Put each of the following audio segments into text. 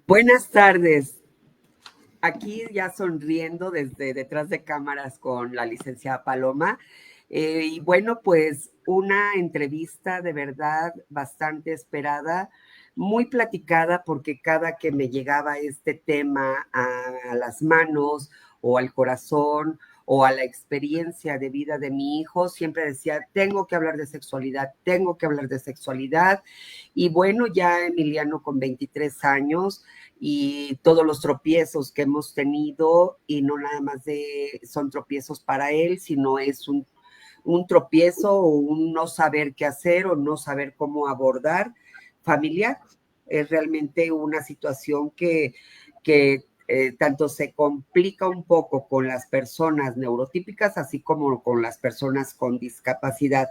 Buenas tardes. Aquí ya sonriendo desde detrás de cámaras con la licenciada Paloma. Y bueno, pues una entrevista de verdad bastante esperada, muy platicada, porque cada que me llegaba este tema a las manos o al corazón o a la experiencia de vida de mi hijo, siempre decía, tengo que hablar de sexualidad, tengo que hablar de sexualidad. Y bueno, ya Emiliano con 23 años y todos los tropiezos que hemos tenido, y no nada más son tropiezos para él, sino es un tropiezo o un no saber qué hacer o no saber cómo abordar familiar. Es realmente una situación que tanto se complica un poco con las personas neurotípicas, así como con las personas con discapacidad.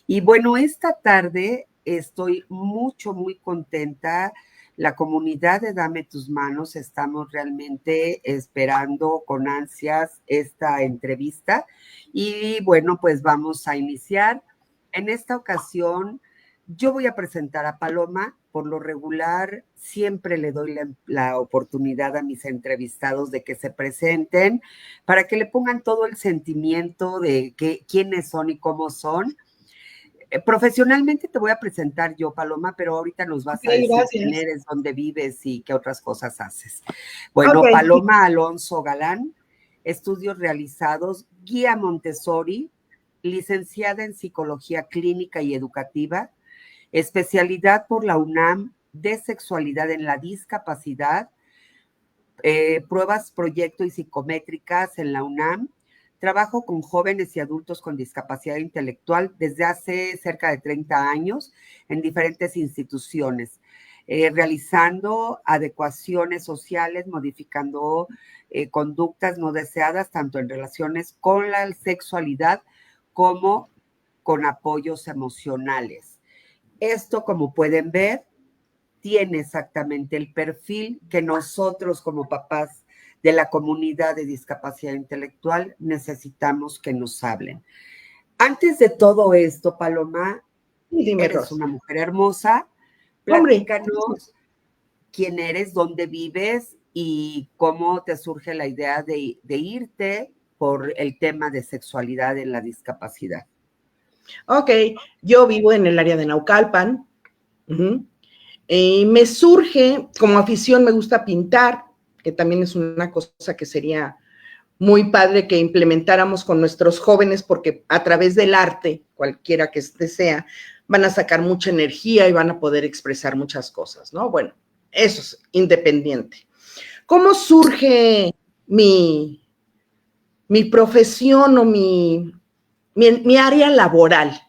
Y bueno, esta tarde estoy muy contenta. La comunidad de Dame tus Manos estamos realmente esperando con ansias esta entrevista. Y bueno, pues vamos a iniciar. En esta ocasión, yo voy a presentar a Paloma. Por lo regular, siempre le doy la oportunidad a mis entrevistados de que se presenten para que le pongan todo el sentimiento de quiénes son y cómo son. Profesionalmente te voy a presentar yo, Paloma, pero ahorita nos vas a decir quién Gracias. eres, dónde vives y qué otras cosas haces. Bueno, Okay. Paloma Alonso Galán, estudios realizados, guía Montessori, licenciada en Psicología Clínica y Educativa, especialidad por la UNAM de Sexualidad en la Discapacidad, pruebas proyecto y psicométricas en la UNAM. Trabajo con jóvenes y adultos con discapacidad intelectual desde hace cerca de 30 años en diferentes instituciones, realizando adecuaciones sociales, modificando conductas no deseadas, tanto en relaciones con la sexualidad como con apoyos emocionales. Esto, como pueden ver, tiene exactamente el perfil que nosotros como papás de la comunidad de discapacidad intelectual necesitamos que nos hablen. Antes de todo esto, Paloma, Dime, eres Ros. una mujer hermosa. Hombre, Platícanos quién eres, dónde vives y cómo te surge la idea de irte por el tema de sexualidad en la discapacidad. ok, yo vivo en el área de Naucalpan. Me surge, como afición, me gusta pintar, que también es una cosa que sería muy padre que implementáramos con nuestros jóvenes, porque a través del arte, cualquiera que este sea, van a sacar mucha energía y van a poder expresar muchas cosas, ¿no? Bueno, eso es independiente. ¿Cómo surge mi profesión o mi área laboral?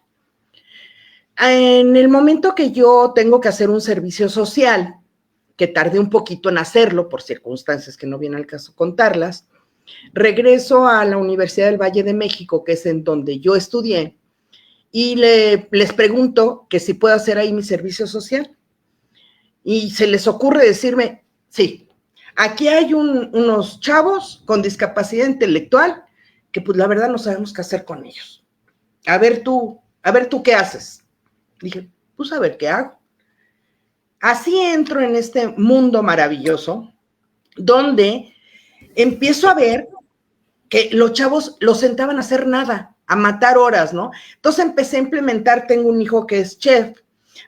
En el momento que yo tengo que hacer un servicio social, que tardé un poquito en hacerlo por circunstancias que no viene al caso contarlas, regreso a la Universidad del Valle de México, que es en donde yo estudié, y les pregunto que si puedo hacer ahí mi servicio social. Y se les ocurre decirme, sí, aquí hay unos chavos con discapacidad intelectual que pues la verdad no sabemos qué hacer con ellos. A ver tú qué haces. Dije, pues a ver qué hago. Así entro en este mundo maravilloso donde empiezo a ver que los chavos los sentaban a hacer nada, a matar horas, ¿no? Entonces empecé a implementar, tengo un hijo que es chef,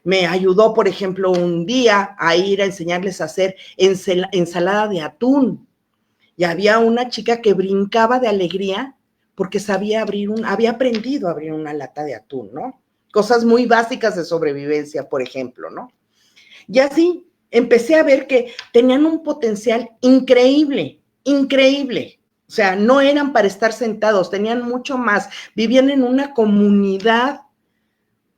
me ayudó, por ejemplo, un día a ir a enseñarles a hacer ensalada de atún. Y había una chica que brincaba de alegría porque había aprendido a abrir una lata de atún, ¿no? Cosas muy básicas de sobrevivencia, por ejemplo, ¿no? Y así empecé a ver que tenían un potencial increíble, increíble. O sea, no eran para estar sentados, tenían mucho más. Vivían en una comunidad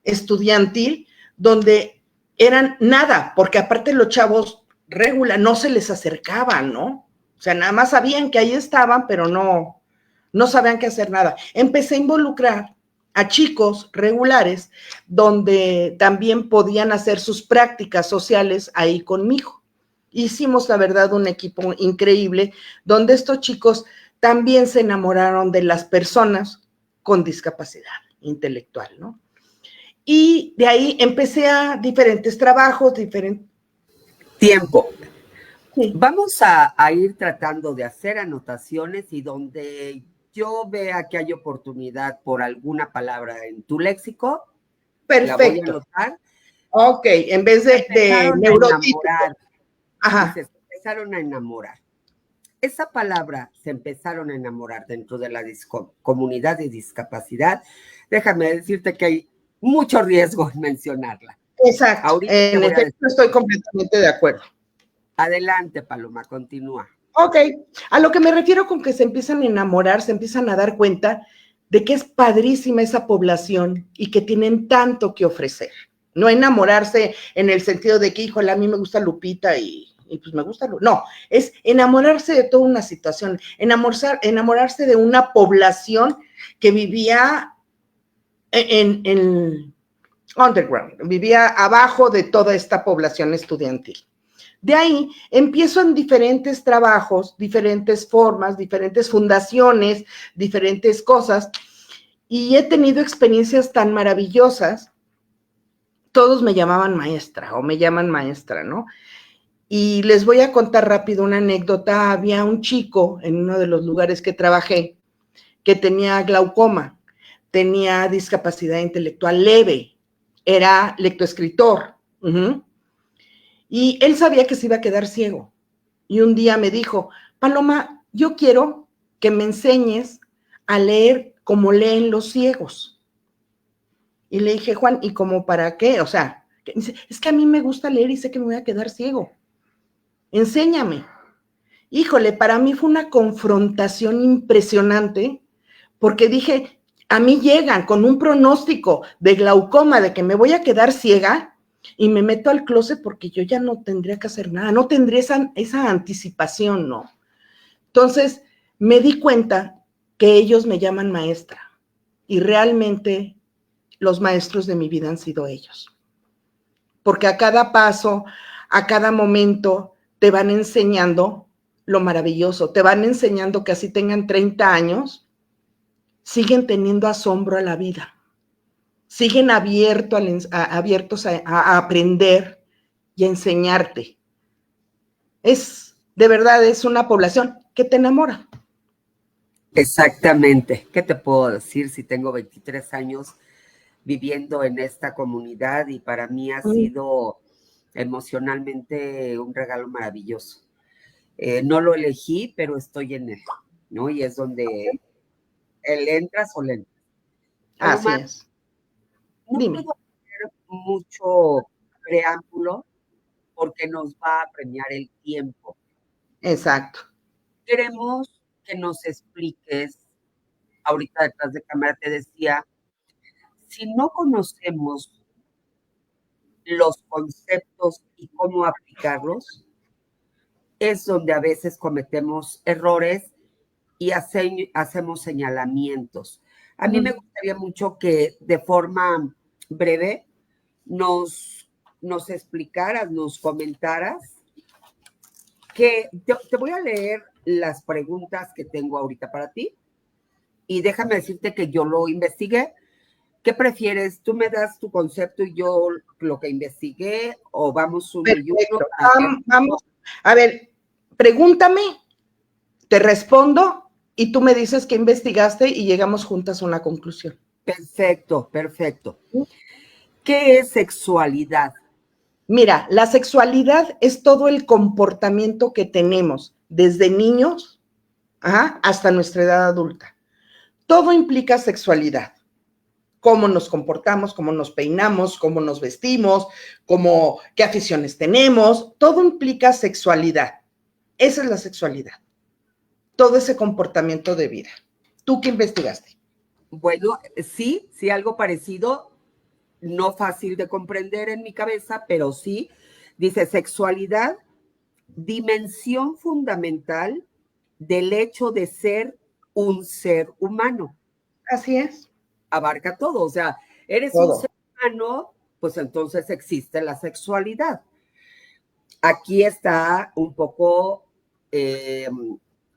estudiantil donde eran nada, porque aparte los chavos regular no se les acercaban, ¿no? O sea, nada más sabían que ahí estaban, pero no sabían qué hacer nada. Empecé a involucrar a chicos regulares donde también podían hacer sus prácticas sociales ahí conmigo. Hicimos, la verdad, un equipo increíble donde estos chicos también se enamoraron de las personas con discapacidad intelectual, ¿no? Y de ahí empecé a diferentes trabajos, Tiempo. Sí. Vamos a ir tratando de hacer anotaciones y donde yo vea que hay oportunidad por alguna palabra en tu léxico, la voy a Perfecto. anotar. Ok, en vez Se de empezaron a neurotípico. enamorar, Ajá. dices, se empezaron a enamorar. Esa palabra, se empezaron a enamorar dentro de la comunidad de discapacidad. Déjame decirte que hay mucho riesgo en mencionarla. Exacto. Ahorita te En voy a efecto, decir. estoy completamente de acuerdo. Adelante, Paloma, continúa. Ok, a lo que me refiero con que se empiezan a enamorar, se empiezan a dar cuenta de que es padrísima esa población y que tienen tanto que ofrecer. No enamorarse en el sentido de que, híjole, a mí me gusta Lupita y pues me gusta Lupita. No, es enamorarse de toda una situación, enamorarse de una población que vivía en underground, vivía abajo de toda esta población estudiantil. De ahí empiezo en diferentes trabajos, diferentes formas, diferentes fundaciones, diferentes cosas, y he tenido experiencias tan maravillosas. Todos me llamaban maestra o me llaman maestra, ¿no? Y les voy a contar rápido una anécdota. Había un chico en uno de los lugares que trabajé que tenía glaucoma, tenía discapacidad intelectual leve, era lectoescritor. Y él sabía que se iba a quedar ciego. Y un día me dijo, Paloma, yo quiero que me enseñes a leer como leen los ciegos. Y le dije, Juan, ¿y cómo para qué? O sea, dice, es que a mí me gusta leer y sé que me voy a quedar ciego. Enséñame. Híjole, para mí fue una confrontación impresionante porque dije, a mí llegan con un pronóstico de glaucoma, de que me voy a quedar ciega, y me meto al closet porque yo ya no tendría que hacer nada, no tendría esa anticipación, ¿no? Entonces, me di cuenta que ellos me llaman maestra y realmente los maestros de mi vida han sido ellos. Porque a cada paso, a cada momento, te van enseñando lo maravilloso, te van enseñando que así tengan 30 años, siguen teniendo asombro a la vida, siguen abiertos a aprender y a enseñarte. De verdad, es una población que te enamora. Exactamente. ¿Qué te puedo decir si tengo 23 años viviendo en esta comunidad y para mí ha sido emocionalmente un regalo maravilloso? No lo elegí, pero estoy en él, ¿no? Y es donde él entras o le entras. Así Paloma, es. no Dime. puedo hacer mucho preámbulo porque nos va a premiar el tiempo. Exacto. Queremos que nos expliques, ahorita detrás de cámara te decía, si no conocemos los conceptos y cómo aplicarlos, es donde a veces cometemos errores y hacemos señalamientos. A mí me gustaría mucho que de forma breve nos explicaras, nos comentaras, que te voy a leer las preguntas que tengo ahorita para ti y déjame decirte que yo lo investigué. ¿Qué prefieres? ¿Tú me das tu concepto y yo lo que investigué o vamos uno y uno Perfecto. para ver? Vamos. A ver, pregúntame, te respondo y tú me dices que investigaste y llegamos juntas a una conclusión. Perfecto, perfecto. ¿Qué es sexualidad? Mira, la sexualidad es todo el comportamiento que tenemos desde niños hasta nuestra edad adulta. Todo implica sexualidad. Cómo nos comportamos, cómo nos peinamos, cómo nos vestimos, qué aficiones tenemos, todo implica sexualidad. Esa es la sexualidad. Todo ese comportamiento de vida. ¿Tú qué investigaste? Bueno, sí, algo parecido, no fácil de comprender en mi cabeza, pero sí, dice sexualidad, dimensión fundamental del hecho de ser un ser humano. Así es. Abarca todo, o sea, eres un Todo. ser humano, pues entonces existe la sexualidad. Aquí está un poco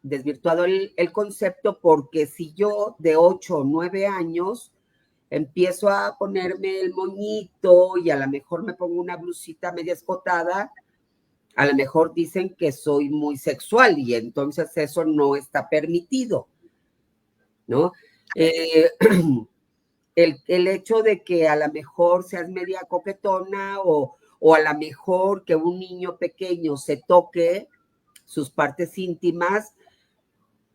desvirtuado el concepto porque si yo de 8 o 9 años empiezo a ponerme el moñito y a lo mejor me pongo una blusita media escotada, A lo mejor dicen que soy muy sexual y entonces eso no está permitido, ¿no? Eh, el hecho de que a lo mejor seas media coquetona o a lo mejor que un niño pequeño se toque sus partes íntimas,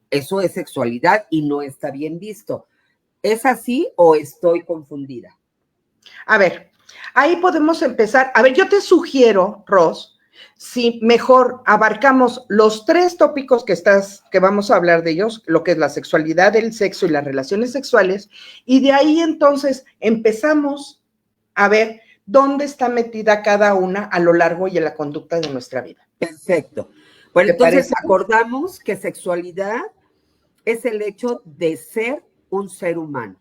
eso es sexualidad y no está bien visto. ¿Es así o estoy confundida? A ver, ahí podemos empezar. A ver, yo te sugiero, Ros, si mejor abarcamos los 3 tópicos que vamos a hablar de ellos, lo que es la sexualidad, el sexo y las relaciones sexuales, y de ahí entonces empezamos a ver dónde está metida cada una a lo largo y en la conducta de nuestra vida. Perfecto. Bueno, ¿Te entonces parece? acordamos que sexualidad es el hecho de ser un ser humano,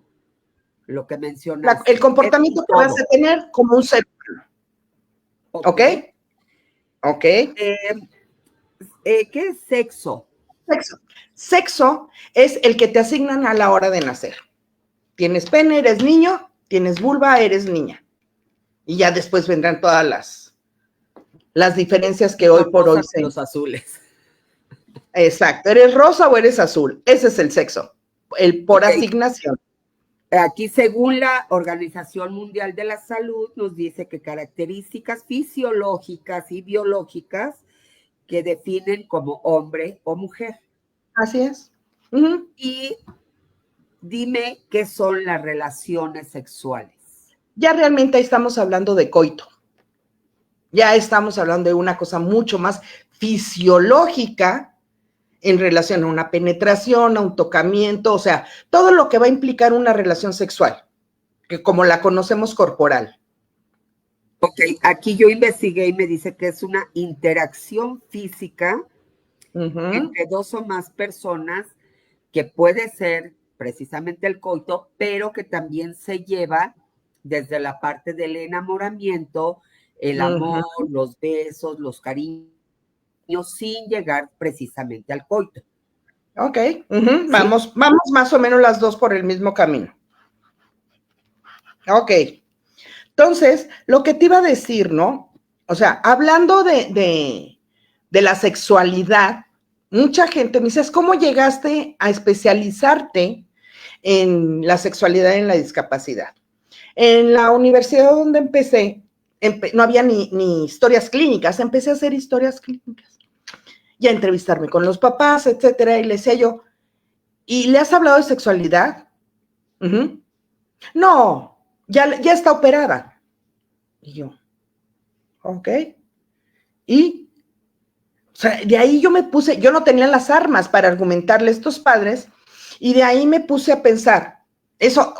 lo que El mencionaste. Es un comportamiento que vas todo. a tener como un ser humano. ¿Ok? Ok. ¿Ok? ¿Qué es sexo? Sexo. Sexo es el que te asignan a la hora de nacer. Tienes pene, eres niño, tienes vulva, eres niña. Y ya después vendrán todas las diferencias que hoy Los por hoy rosas y se... los azules. Exacto, ¿eres rosa o eres azul? Ese es el sexo, el por Ok. asignación. Aquí, según la Organización Mundial de la Salud, nos dice que características fisiológicas y biológicas que definen como hombre o mujer. Así es. Uh-huh. Y dime qué son las relaciones sexuales. Ya realmente ahí estamos hablando de coito. Ya estamos hablando de una cosa mucho más fisiológica en relación a una penetración, a un tocamiento, o sea, todo lo que va a implicar una relación sexual, que como la conocemos corporal. Ok, aquí yo investigué y me dice que es una interacción física Uh-huh. entre dos o más personas que puede ser precisamente el coito, pero que también se lleva desde la parte del enamoramiento, el amor, Uh-huh. los besos, los cariños, sin llegar precisamente al coito. Ok, uh-huh. ¿Sí? Vamos más o menos las dos por el mismo camino. Ok, entonces, lo que te iba a decir, ¿no? O sea, hablando de la sexualidad, mucha gente me dice, ¿cómo llegaste a especializarte en la sexualidad y en la discapacidad? En la universidad donde empecé, no había ni historias clínicas, empecé a hacer historias clínicas y a entrevistarme con los papás, etcétera, y le decía yo, ¿y le has hablado de sexualidad? Uh-huh. No, ya está operada. Y yo, ok. Y o sea, de ahí yo me puse, yo no tenía las armas para argumentarle a estos padres, y de ahí me puse a pensar, eso,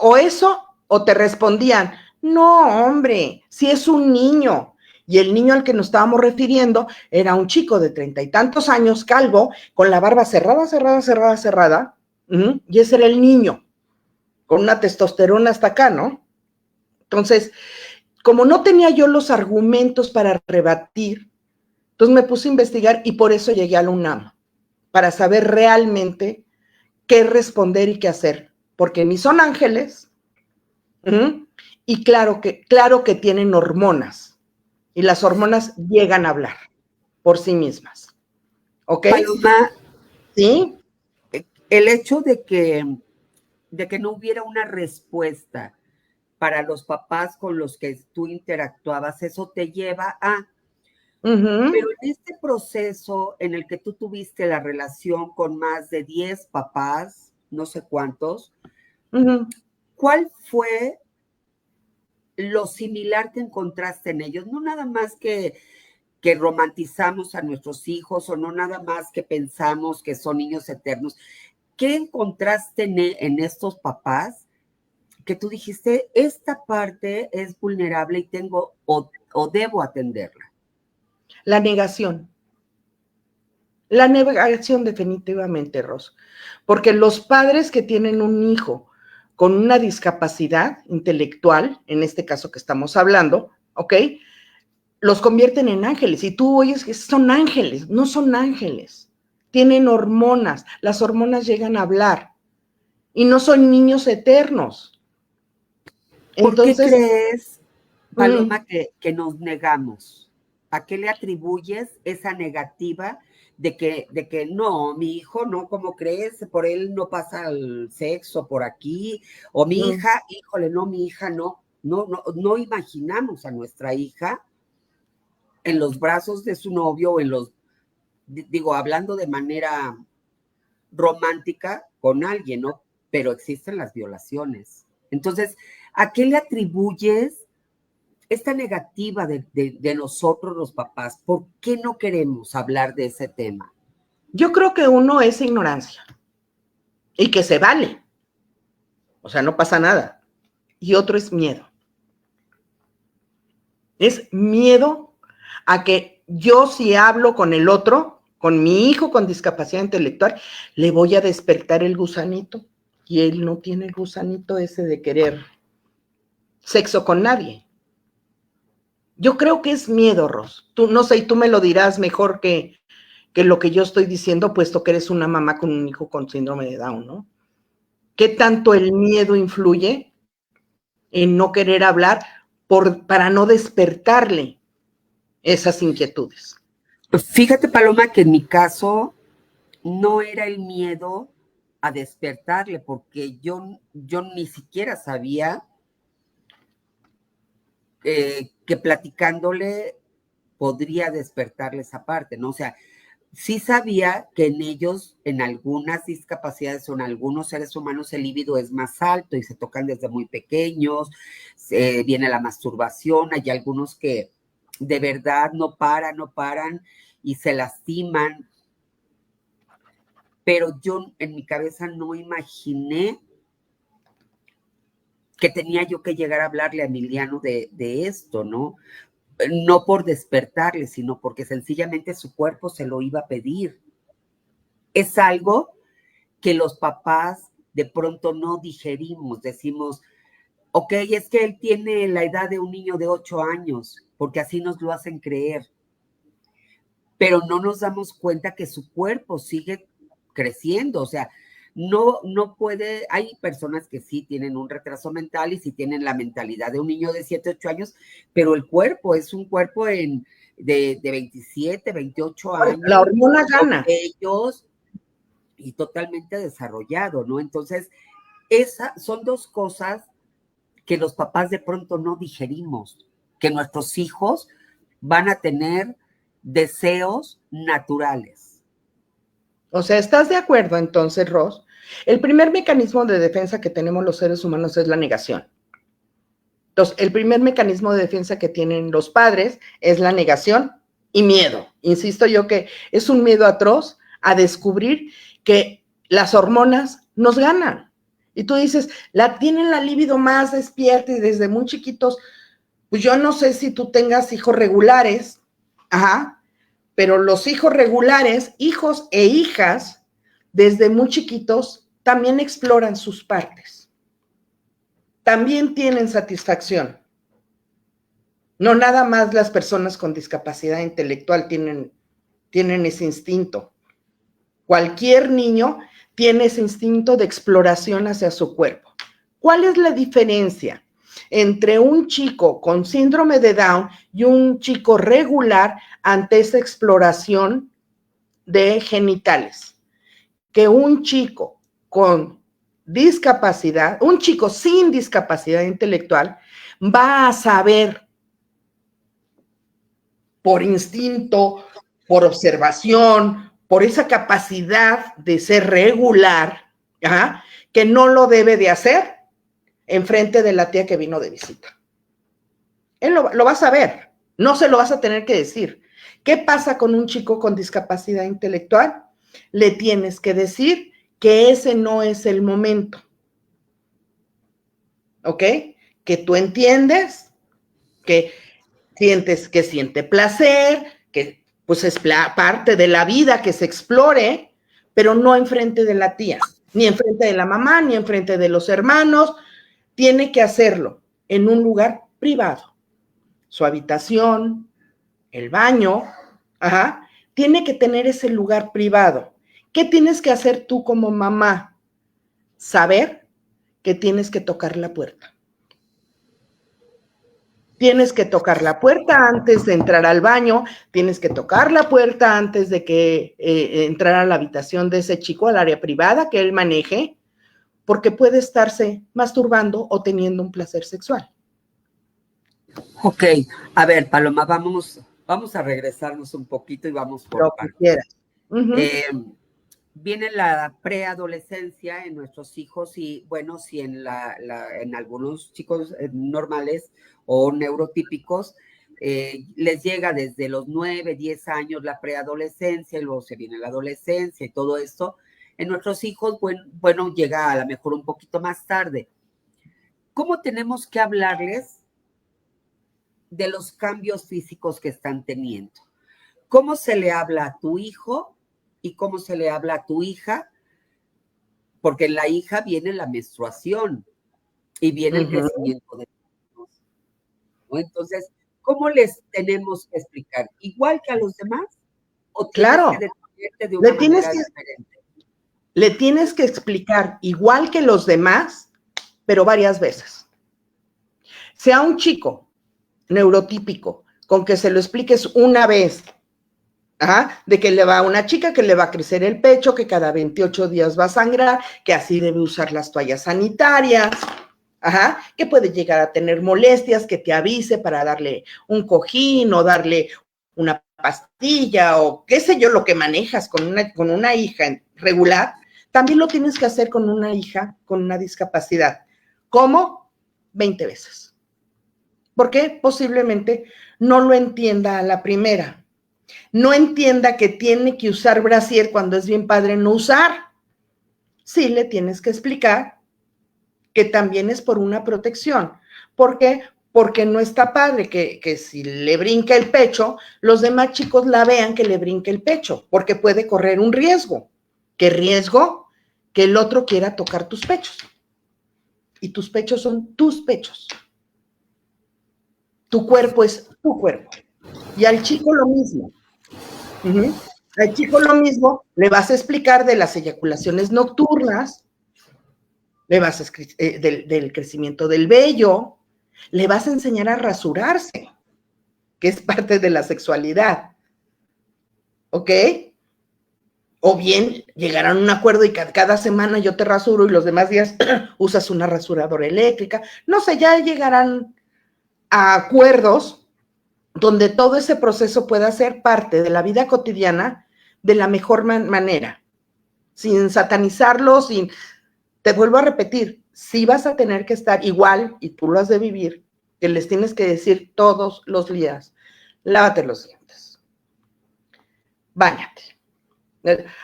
o te respondían, no, hombre, si es un niño. Y el niño al que nos estábamos refiriendo era un chico de 30 y tantos años, calvo, con la barba cerrada, y ese era el niño, con una testosterona hasta acá, ¿no? Entonces, como no tenía yo los argumentos para rebatir, entonces me puse a investigar y por eso llegué a la UNAM, para saber realmente qué responder y qué hacer, porque ni son ángeles, y claro que tienen hormonas, y las hormonas llegan a hablar por sí mismas, ¿ok? Paloma, ¿Sí? el hecho de que no hubiera una respuesta para los papás con los que tú interactuabas, eso te lleva a... Uh-huh. Pero en este proceso en el que tú tuviste la relación con más de 10 papás, no sé cuántos, Uh-huh. ¿cuál fue lo similar que encontraste en ellos? No nada más que romantizamos a nuestros hijos o no nada más que pensamos que son niños eternos. ¿Qué encontraste en estos papás que tú dijiste, esta parte es vulnerable y tengo o debo atenderla? La negación. La negación definitivamente, Ros. Porque los padres que tienen un hijo con una discapacidad intelectual, en este caso que estamos hablando, ¿ok? Los convierten en ángeles. Y tú oyes que son ángeles, no son ángeles. Tienen hormonas, las hormonas llegan a hablar y no son niños eternos. ¿Por qué Entonces, crees, Paloma, que nos negamos? ¿A qué le atribuyes esa negativa de que no, mi hijo no, ¿cómo crees? Por él no pasa el sexo por aquí, o mi hija, híjole, no, mi hija no, no imaginamos a nuestra hija en los brazos de su novio o en los, digo, hablando de manera romántica con alguien, ¿no? Pero existen las violaciones. Entonces, ¿a qué le atribuyes esta negativa de nosotros los papás? ¿Por qué no queremos hablar de ese tema? Yo creo que uno es ignorancia y que se vale. O sea, no pasa nada. Y otro es miedo. Es miedo a que yo, si hablo con el otro, con mi hijo con discapacidad intelectual, le voy a despertar el gusanito. Y él no tiene el gusanito ese de querer sexo con nadie. Yo creo que es miedo, Ros. Tú, no sé, y tú me lo dirás mejor que lo que yo estoy diciendo, puesto que eres una mamá con un hijo con síndrome de Down, ¿no? ¿Qué tanto el miedo influye en no querer hablar para no despertarle esas inquietudes? Fíjate, Paloma, que en mi caso no era el miedo a despertarle, porque yo ni siquiera sabía que platicándole podría despertarle esa parte, ¿no? O sea, sí sabía que en ellos, en algunas discapacidades o en algunos seres humanos, el líbido es más alto y se tocan desde muy pequeños, viene la masturbación, hay algunos que de verdad no paran y se lastiman, pero yo en mi cabeza no imaginé que tenía yo que llegar a hablarle a Emiliano de esto, ¿no? No por despertarle, sino porque sencillamente su cuerpo se lo iba a pedir. Es algo que los papás de pronto no digerimos, decimos, ok, es que él tiene la edad de un niño de 8 años, porque así nos lo hacen creer, pero no nos damos cuenta que su cuerpo sigue creciendo, o sea, no puede, hay personas que sí tienen un retraso mental y sí tienen la mentalidad de un niño de 7, 8 años, pero el cuerpo es un cuerpo de 27, 28 años, La hormona gana. ellos y totalmente desarrollado, ¿no? Entonces, esas son dos cosas que los papás de pronto no digerimos, que nuestros hijos van a tener deseos naturales. O sea, ¿estás de acuerdo entonces, Ros? El primer mecanismo de defensa que tenemos los seres humanos es la negación. Entonces, el primer mecanismo de defensa que tienen los padres es la negación y miedo. Insisto yo que es un miedo atroz a descubrir que las hormonas nos ganan. Y tú dices, tienen la libido más despierta y desde muy chiquitos, pues yo no sé si tú tengas hijos regulares, ajá, pero los hijos regulares, hijos e hijas, desde muy chiquitos, también exploran sus partes. También tienen satisfacción. No nada más las personas con discapacidad intelectual tienen ese instinto. Cualquier niño tiene ese instinto de exploración hacia su cuerpo. ¿Cuál es la diferencia entre un chico con síndrome de Down y un chico regular ante esa exploración de genitales? Que un chico con discapacidad, un chico sin discapacidad intelectual, va a saber por instinto, por observación, por esa capacidad de ser regular, ¿ajá?, que no lo debe de hacer enfrente de la tía que vino de visita. Él lo va a saber, no se lo vas a tener que decir. ¿Qué pasa con un chico con discapacidad intelectual? Le tienes que decir que ese no es el momento, ¿ok? Que tú entiendes, que siente placer, que pues es parte de la vida que se explore, pero no enfrente de la tía, ni enfrente de la mamá, ni enfrente de los hermanos. Tiene que hacerlo en un lugar privado. Su habitación, el baño, ajá, tiene que tener ese lugar privado. ¿Qué tienes que hacer tú como mamá? Saber que tienes que tocar la puerta. Tienes que tocar la puerta antes de entrar al baño, tienes que tocar la puerta antes de que entrar a la habitación de ese chico, al área privada que él maneje, porque puede estarse masturbando o teniendo un placer sexual. Ok, a ver, Paloma, vamos a regresarnos un poquito y vamos por Lo que partes. quieras. Eh, Viene la preadolescencia en nuestros hijos y, bueno, si en algunos chicos normales o neurotípicos les llega desde los 9, 10 años la preadolescencia y luego se viene la adolescencia y todo esto. En nuestros hijos, bueno, llega a lo mejor un poquito más tarde. ¿Cómo tenemos que hablarles de los cambios físicos que están teniendo? ¿Cómo se le habla a tu hijo y cómo se le habla a tu hija? Porque en la hija viene la menstruación y viene el crecimiento de los hijos, ¿no? Entonces, ¿cómo les tenemos que explicar? ¿Igual que a los demás? ¿O tienes que Claro, detenerte de una manera diferente? le tienes que explicar igual que los demás, pero varias veces. Sea un chico neurotípico, con que se lo expliques una vez, de que le va a una chica que le va a crecer el pecho, que cada 28 días va a sangrar, que así debe usar las toallas sanitarias, que puede llegar a tener molestias, que te avise para darle un cojín o darle una pastilla o qué sé yo, lo que manejas con una hija regular, también lo tienes que hacer con una hija con una discapacidad. ¿Cómo? 20 veces. Porque posiblemente no lo entienda a la primera. No entienda que tiene que usar brasier cuando es bien padre no usar. Sí le tienes que explicar que también es por una protección. ¿Por qué? Porque no está padre que si le brinca el pecho, los demás chicos la vean que le brinque el pecho, porque puede correr un riesgo. ¿Qué riesgo? Que el otro quiera tocar tus pechos. Y tus pechos son tus pechos. Tu cuerpo es tu cuerpo. Y al chico lo mismo. Al chico lo mismo, le vas a explicar de las eyaculaciones nocturnas, le vas a del crecimiento del vello, le vas a enseñar a rasurarse, que es parte de la sexualidad. ¿Ok? O bien llegarán a un acuerdo y cada semana yo te rasuro y los demás días usas una rasuradora eléctrica. No sé, ya llegarán a acuerdos donde todo ese proceso pueda ser parte de la vida cotidiana de la mejor manera, sin satanizarlo, te vuelvo a repetir, sí vas a tener que estar igual, y tú lo has de vivir, que les tienes que decir todos los días, lávate los dientes, báñate.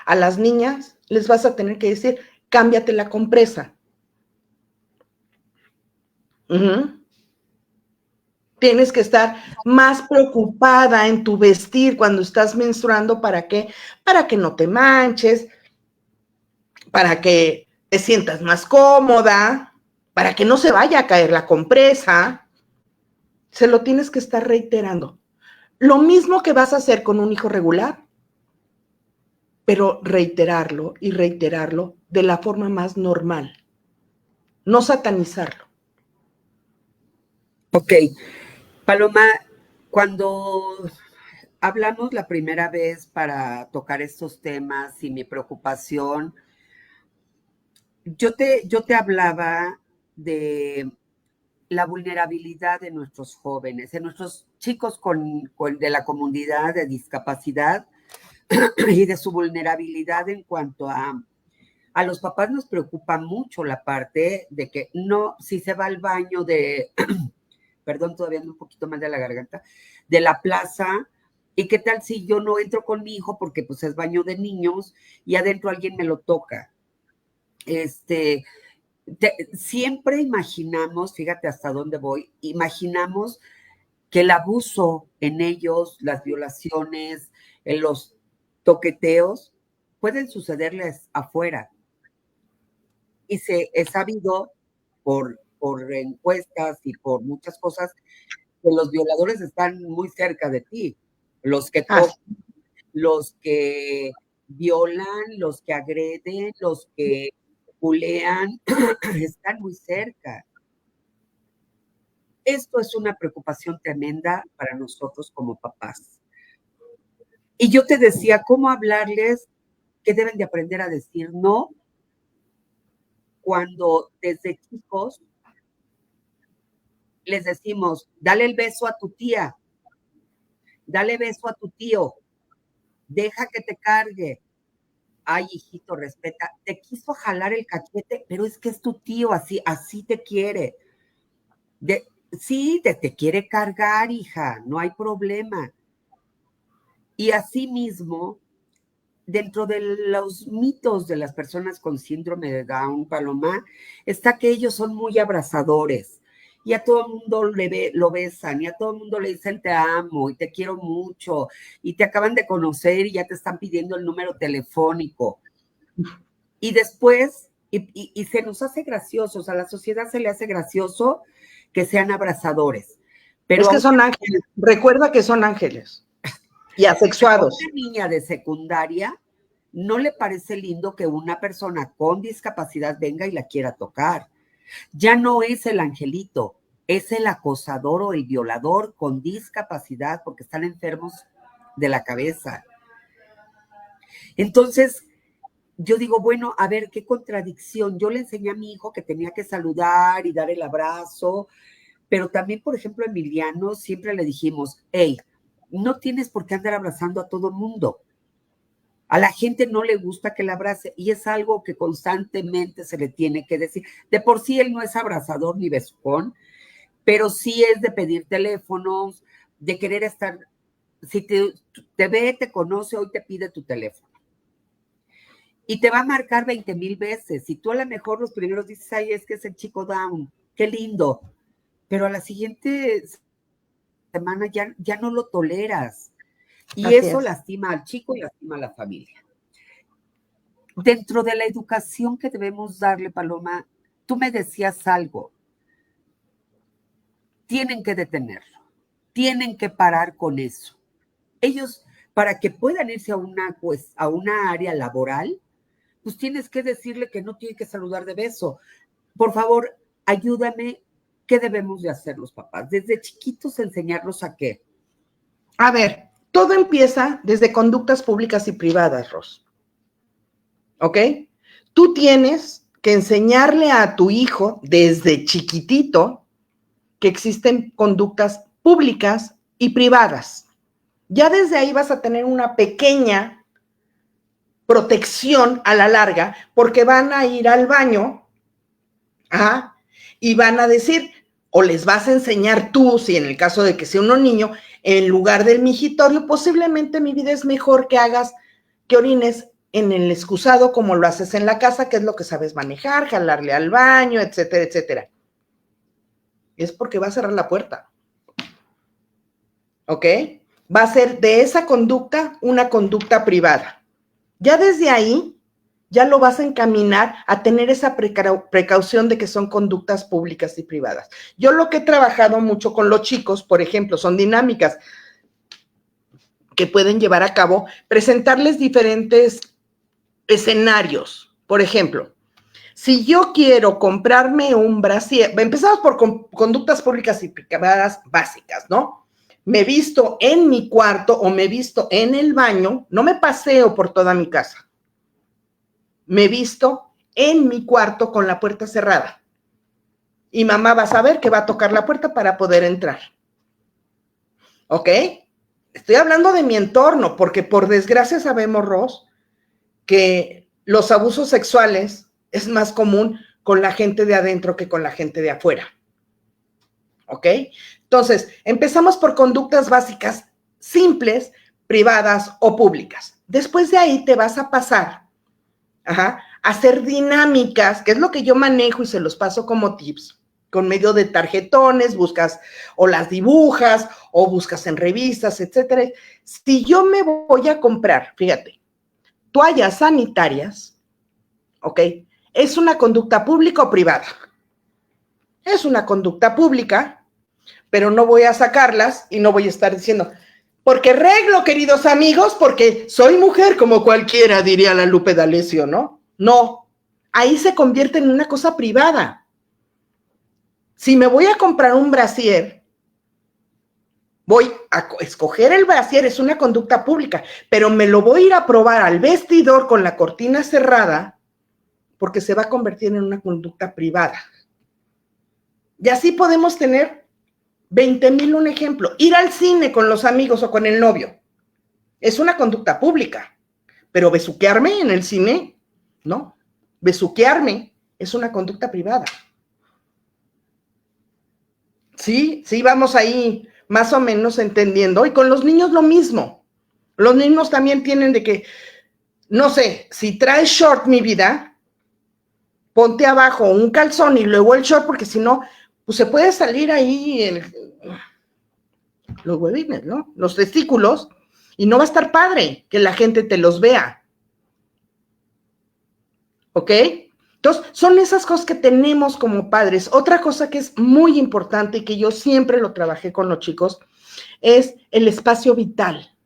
A las niñas les vas a tener que decir, cámbiate la compresa. Tienes que estar más preocupada en tu vestir cuando estás menstruando. ¿Para qué? Para que no te manches, para que te sientas más cómoda, para que no se vaya a caer la compresa. Se lo tienes que estar reiterando. Lo mismo que vas a hacer con un hijo regular, pero reiterarlo y reiterarlo de la forma más normal. No satanizarlo. Ok. Paloma, cuando hablamos la primera vez para tocar estos temas y mi preocupación, yo te hablaba de la vulnerabilidad de nuestros jóvenes, de nuestros chicos de la comunidad de discapacidad y de su vulnerabilidad en cuanto a los papás. Nos preocupa mucho la parte de que no, si se va al baño perdón, todavía ando un poquito más de la garganta, de la plaza, y qué tal si yo no entro con mi hijo porque pues es baño de niños y adentro alguien me lo toca. Siempre imaginamos, fíjate hasta dónde voy, imaginamos que el abuso en ellos, las violaciones, en los toqueteos, pueden sucederles afuera. Y es sabido por encuestas y por muchas cosas que los violadores están muy cerca de ti. Los que tocan, los que violan, los que agreden, los que bulean, están muy cerca. Esto es una preocupación tremenda para nosotros como papás. Y yo te decía, ¿cómo hablarles que deben de aprender a decir no cuando desde chicos les decimos, dale el beso a tu tía, dale beso a tu tío, deja que te cargue? Ay, hijito, respeta, te quiso jalar el cachete, pero es que es tu tío, así te quiere. Sí, te quiere cargar, hija, no hay problema. Y así mismo, dentro de los mitos de las personas con síndrome de Down, Paloma, está que ellos son muy abrazadores. Y a todo el mundo lo besan, y a todo el mundo le dicen te amo y te quiero mucho, y te acaban de conocer y ya te están pidiendo el número telefónico. Y después, y se nos hace graciosos, a la sociedad se le hace gracioso que sean abrazadores. Pero es que son ángeles, recuerda que son ángeles y asexuados. A una niña de secundaria no le parece lindo que una persona con discapacidad venga y la quiera tocar. Ya no es el angelito, es el acosador o el violador con discapacidad porque están enfermos de la cabeza. Entonces, yo digo, bueno, a ver, qué contradicción. Yo le enseñé a mi hijo que tenía que saludar y dar el abrazo, pero también, por ejemplo, a Emiliano siempre le dijimos, hey, no tienes por qué andar abrazando a todo mundo. A la gente no le gusta que la abrace y es algo que constantemente se le tiene que decir. De por sí él no es abrazador ni besucón, pero sí es de pedir teléfonos, de querer estar, si te ve, te conoce, hoy te pide tu teléfono. Y te va a marcar 20,000 veces. Y tú a lo mejor los primeros dices, ay, es que es el chico Down, qué lindo. Pero a la siguiente semana ya no lo toleras. Y así eso es. Lastima al chico y lastima a la familia. Dentro de la educación que debemos darle, Paloma, tú me decías algo. Tienen que detenerlo. Tienen que parar con eso. Ellos, para que puedan irse a una área laboral, pues tienes que decirle que no tiene que saludar de beso. Por favor, ayúdame. ¿Qué debemos de hacer los papás? Desde chiquitos enseñarlos a qué. A ver, todo empieza desde conductas públicas y privadas, Ros. ¿Ok? Tú tienes que enseñarle a tu hijo desde chiquitito que existen conductas públicas y privadas. Ya desde ahí vas a tener una pequeña protección a la larga, porque van a ir al baño, y van a decir, o les vas a enseñar tú, si en el caso de que sea uno niño, en lugar del migitorio, posiblemente mi vida es mejor que orines en el excusado como lo haces en la casa, que es lo que sabes manejar, jalarle al baño, etcétera, etcétera. Es porque va a cerrar la puerta. ¿Ok? Va a ser de esa conducta una conducta privada. Ya desde ahí, ya lo vas a encaminar a tener esa precaución de que son conductas públicas y privadas. Yo lo que he trabajado mucho con los chicos, por ejemplo, son dinámicas que pueden llevar a cabo, presentarles diferentes escenarios. Por ejemplo, si yo quiero comprarme un brasier, empezamos por conductas públicas y privadas básicas, ¿no? Me visto en mi cuarto o me visto en el baño, no me paseo por toda mi casa. Me visto en mi cuarto con la puerta cerrada. Y mamá va a saber que va a tocar la puerta para poder entrar. ¿Ok? Estoy hablando de mi entorno, porque por desgracia sabemos, Ros, que los abusos sexuales es más común con la gente de adentro que con la gente de afuera. ¿Ok? Entonces, empezamos por conductas básicas simples, privadas o públicas. Después de ahí te vas a pasar a hacer dinámicas, que es lo que yo manejo y se los paso como tips, con medio de tarjetones, buscas o las dibujas o buscas en revistas, etcétera. Si yo me voy a comprar, fíjate, toallas sanitarias, ¿ok? ¿Es una conducta pública o privada? Es una conducta pública, pero no voy a sacarlas y no voy a estar diciendo, porque reglo, queridos amigos, porque soy mujer como cualquiera, diría la Lupe D'Alessio, ¿no? No, ahí se convierte en una cosa privada. Si me voy a comprar un brasier, voy a escoger el brasier, es una conducta pública, pero me lo voy a ir a probar al vestidor con la cortina cerrada porque se va a convertir en una conducta privada. Y así podemos tener 20,000 un ejemplo. Ir al cine con los amigos o con el novio es una conducta pública, pero besuquearme en el cine, no. Besuquearme es una conducta privada. Sí, vamos ahí más o menos entendiendo. Y con los niños lo mismo. Los niños también tienen de que, no sé, si traes short, mi vida, ponte abajo un calzón y luego el short, porque si no, pues se puede salir ahí los huevines, ¿no? Los testículos, y no va a estar padre que la gente te los vea. ¿Ok? Entonces, son esas cosas que tenemos como padres. Otra cosa que es muy importante y que yo siempre lo trabajé con los chicos es el espacio vital.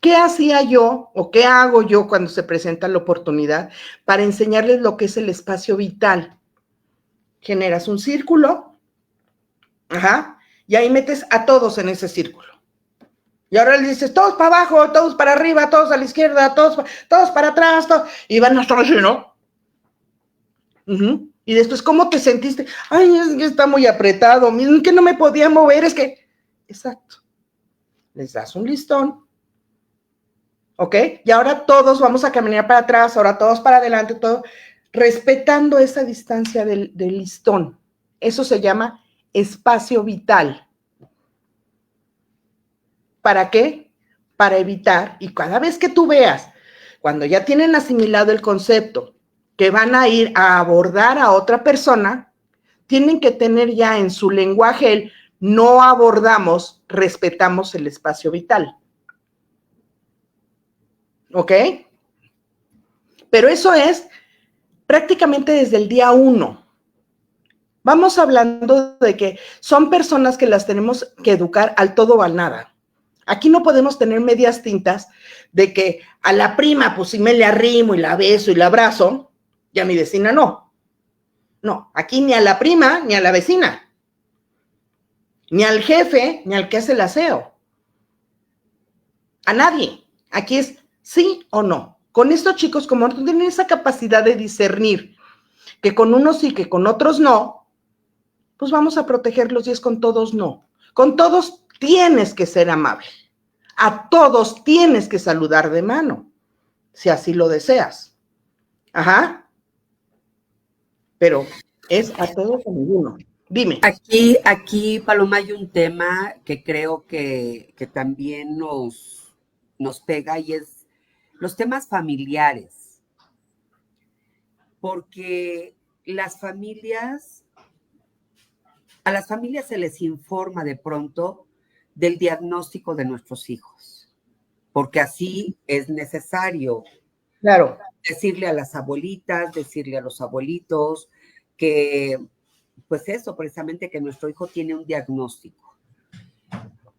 ¿Qué hacía yo o qué hago yo cuando se presenta la oportunidad para enseñarles lo que es el espacio vital? Generas un círculo, y ahí metes a todos en ese círculo. Y ahora les dices, todos para abajo, todos para arriba, todos a la izquierda, todos para atrás, y van a estar así, ¿no? Y después, ¿cómo te sentiste? Ay, es que está muy apretado, es que no me podía mover, es que... Exacto. Les das un listón, ¿ok? Y ahora todos vamos a caminar para atrás, ahora todos para adelante, todo, respetando esa distancia del listón. Eso se llama espacio vital. ¿Para qué? Para evitar, y cada vez que tú veas, cuando ya tienen asimilado el concepto, que van a ir a abordar a otra persona, tienen que tener ya en su lenguaje el no abordamos, respetamos el espacio vital. ¿Ok? Pero eso es prácticamente desde el día 1. Vamos hablando de que son personas que las tenemos que educar al todo o al nada. Aquí no podemos tener medias tintas de que a la prima, pues si me le arrimo y la beso y la abrazo, y a mi vecina no. No, aquí ni a la prima ni a la vecina, ni al jefe ni al que hace el aseo. A nadie. Aquí es sí o no. Con estos chicos, como no tienen esa capacidad de discernir que con unos sí, que con otros no, pues vamos a protegerlos y es con todos no. Con todos tienes que ser amable. A todos tienes que saludar de mano, si así lo deseas. Pero es a todos o ninguno. Dime. Aquí, Paloma, hay un tema que creo que también nos pega y es los temas familiares, porque a las familias se les informa de pronto del diagnóstico de nuestros hijos, porque así es necesario. Claro. Decirle a las abuelitas, decirle a los abuelitos que, pues eso, precisamente que nuestro hijo tiene un diagnóstico.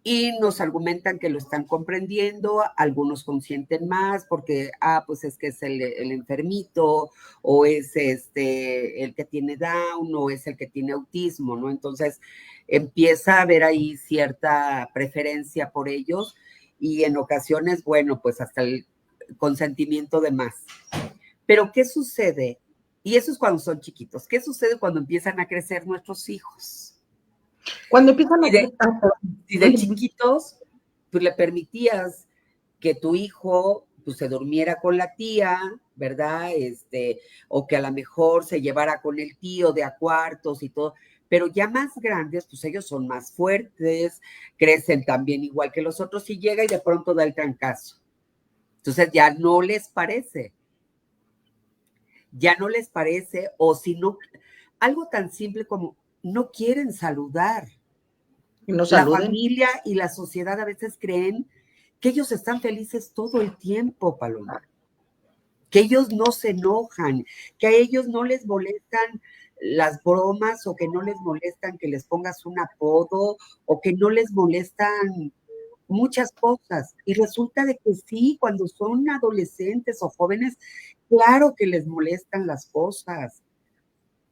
Y nos argumentan que lo están comprendiendo, algunos consienten más porque, pues es que es el enfermito, o es el que tiene Down, o es el que tiene autismo, ¿no? Entonces empieza a haber ahí cierta preferencia por ellos y en ocasiones, bueno, pues hasta el consentimiento de más. Pero ¿qué sucede? Y eso es cuando son chiquitos. ¿Qué sucede cuando empiezan a crecer nuestros hijos? Cuando empiezan a crecer. Si de chiquitos, pues le permitías que tu hijo pues, se durmiera con la tía, ¿verdad? O que a lo mejor se llevara con el tío de a cuartos y todo. Pero ya más grandes, pues ellos son más fuertes, crecen también igual que los otros y llega y de pronto da el trancazo. Entonces ya no les parece. Ya no les parece, o si no, algo tan simple como no quieren saludar. Y no la familia y la sociedad a veces creen que ellos están felices todo el tiempo, Paloma. Que ellos no se enojan, que a ellos no les molestan las bromas o que no les molestan que les pongas un apodo o que no les molestan muchas cosas. Y resulta de que sí, cuando son adolescentes o jóvenes, claro que les molestan las cosas.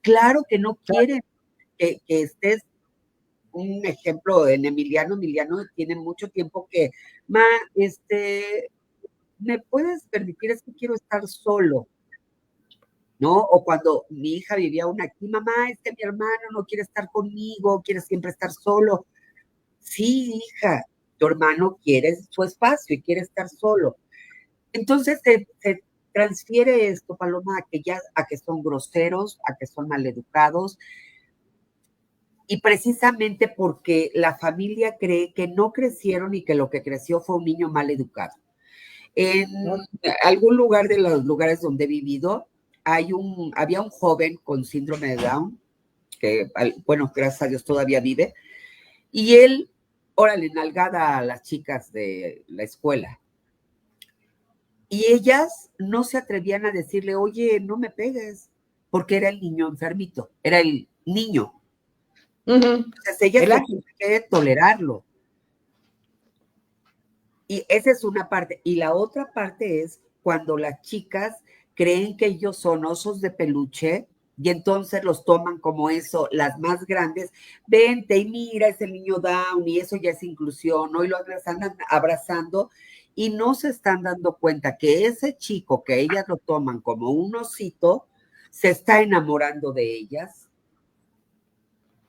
Claro que no quieren que estés, un ejemplo en Emiliano tiene mucho tiempo que, ma, ¿me puedes permitir? Es que quiero estar solo, ¿no? O cuando mi hija vivía aún aquí, mamá, mi hermano no quiere estar conmigo, quiere siempre estar solo. Sí, hija, tu hermano quiere su espacio y quiere estar solo. Entonces se transfiere esto, Paloma, a que son groseros, a que son maleducados, y precisamente porque la familia cree que no crecieron y que lo que creció fue un niño mal educado. En algún lugar de los lugares donde he vivido, había un joven con síndrome de Down, que, bueno, gracias a Dios todavía vive, y él, órale, nalgada a las chicas de la escuela. Y ellas no se atrevían a decirle, oye, no me pegues, porque era el niño enfermito, era el niño. Entonces ellas tenían que tolerarlo. Y esa es una parte. Y la otra parte es cuando las chicas creen que ellos son osos de peluche y entonces los toman como eso, las más grandes, vente y mira, es el niño Down y eso ya es inclusión, ¿no? Y lo andan abrazando y no se están dando cuenta que ese chico que ellas lo toman como un osito, se está enamorando de ellas.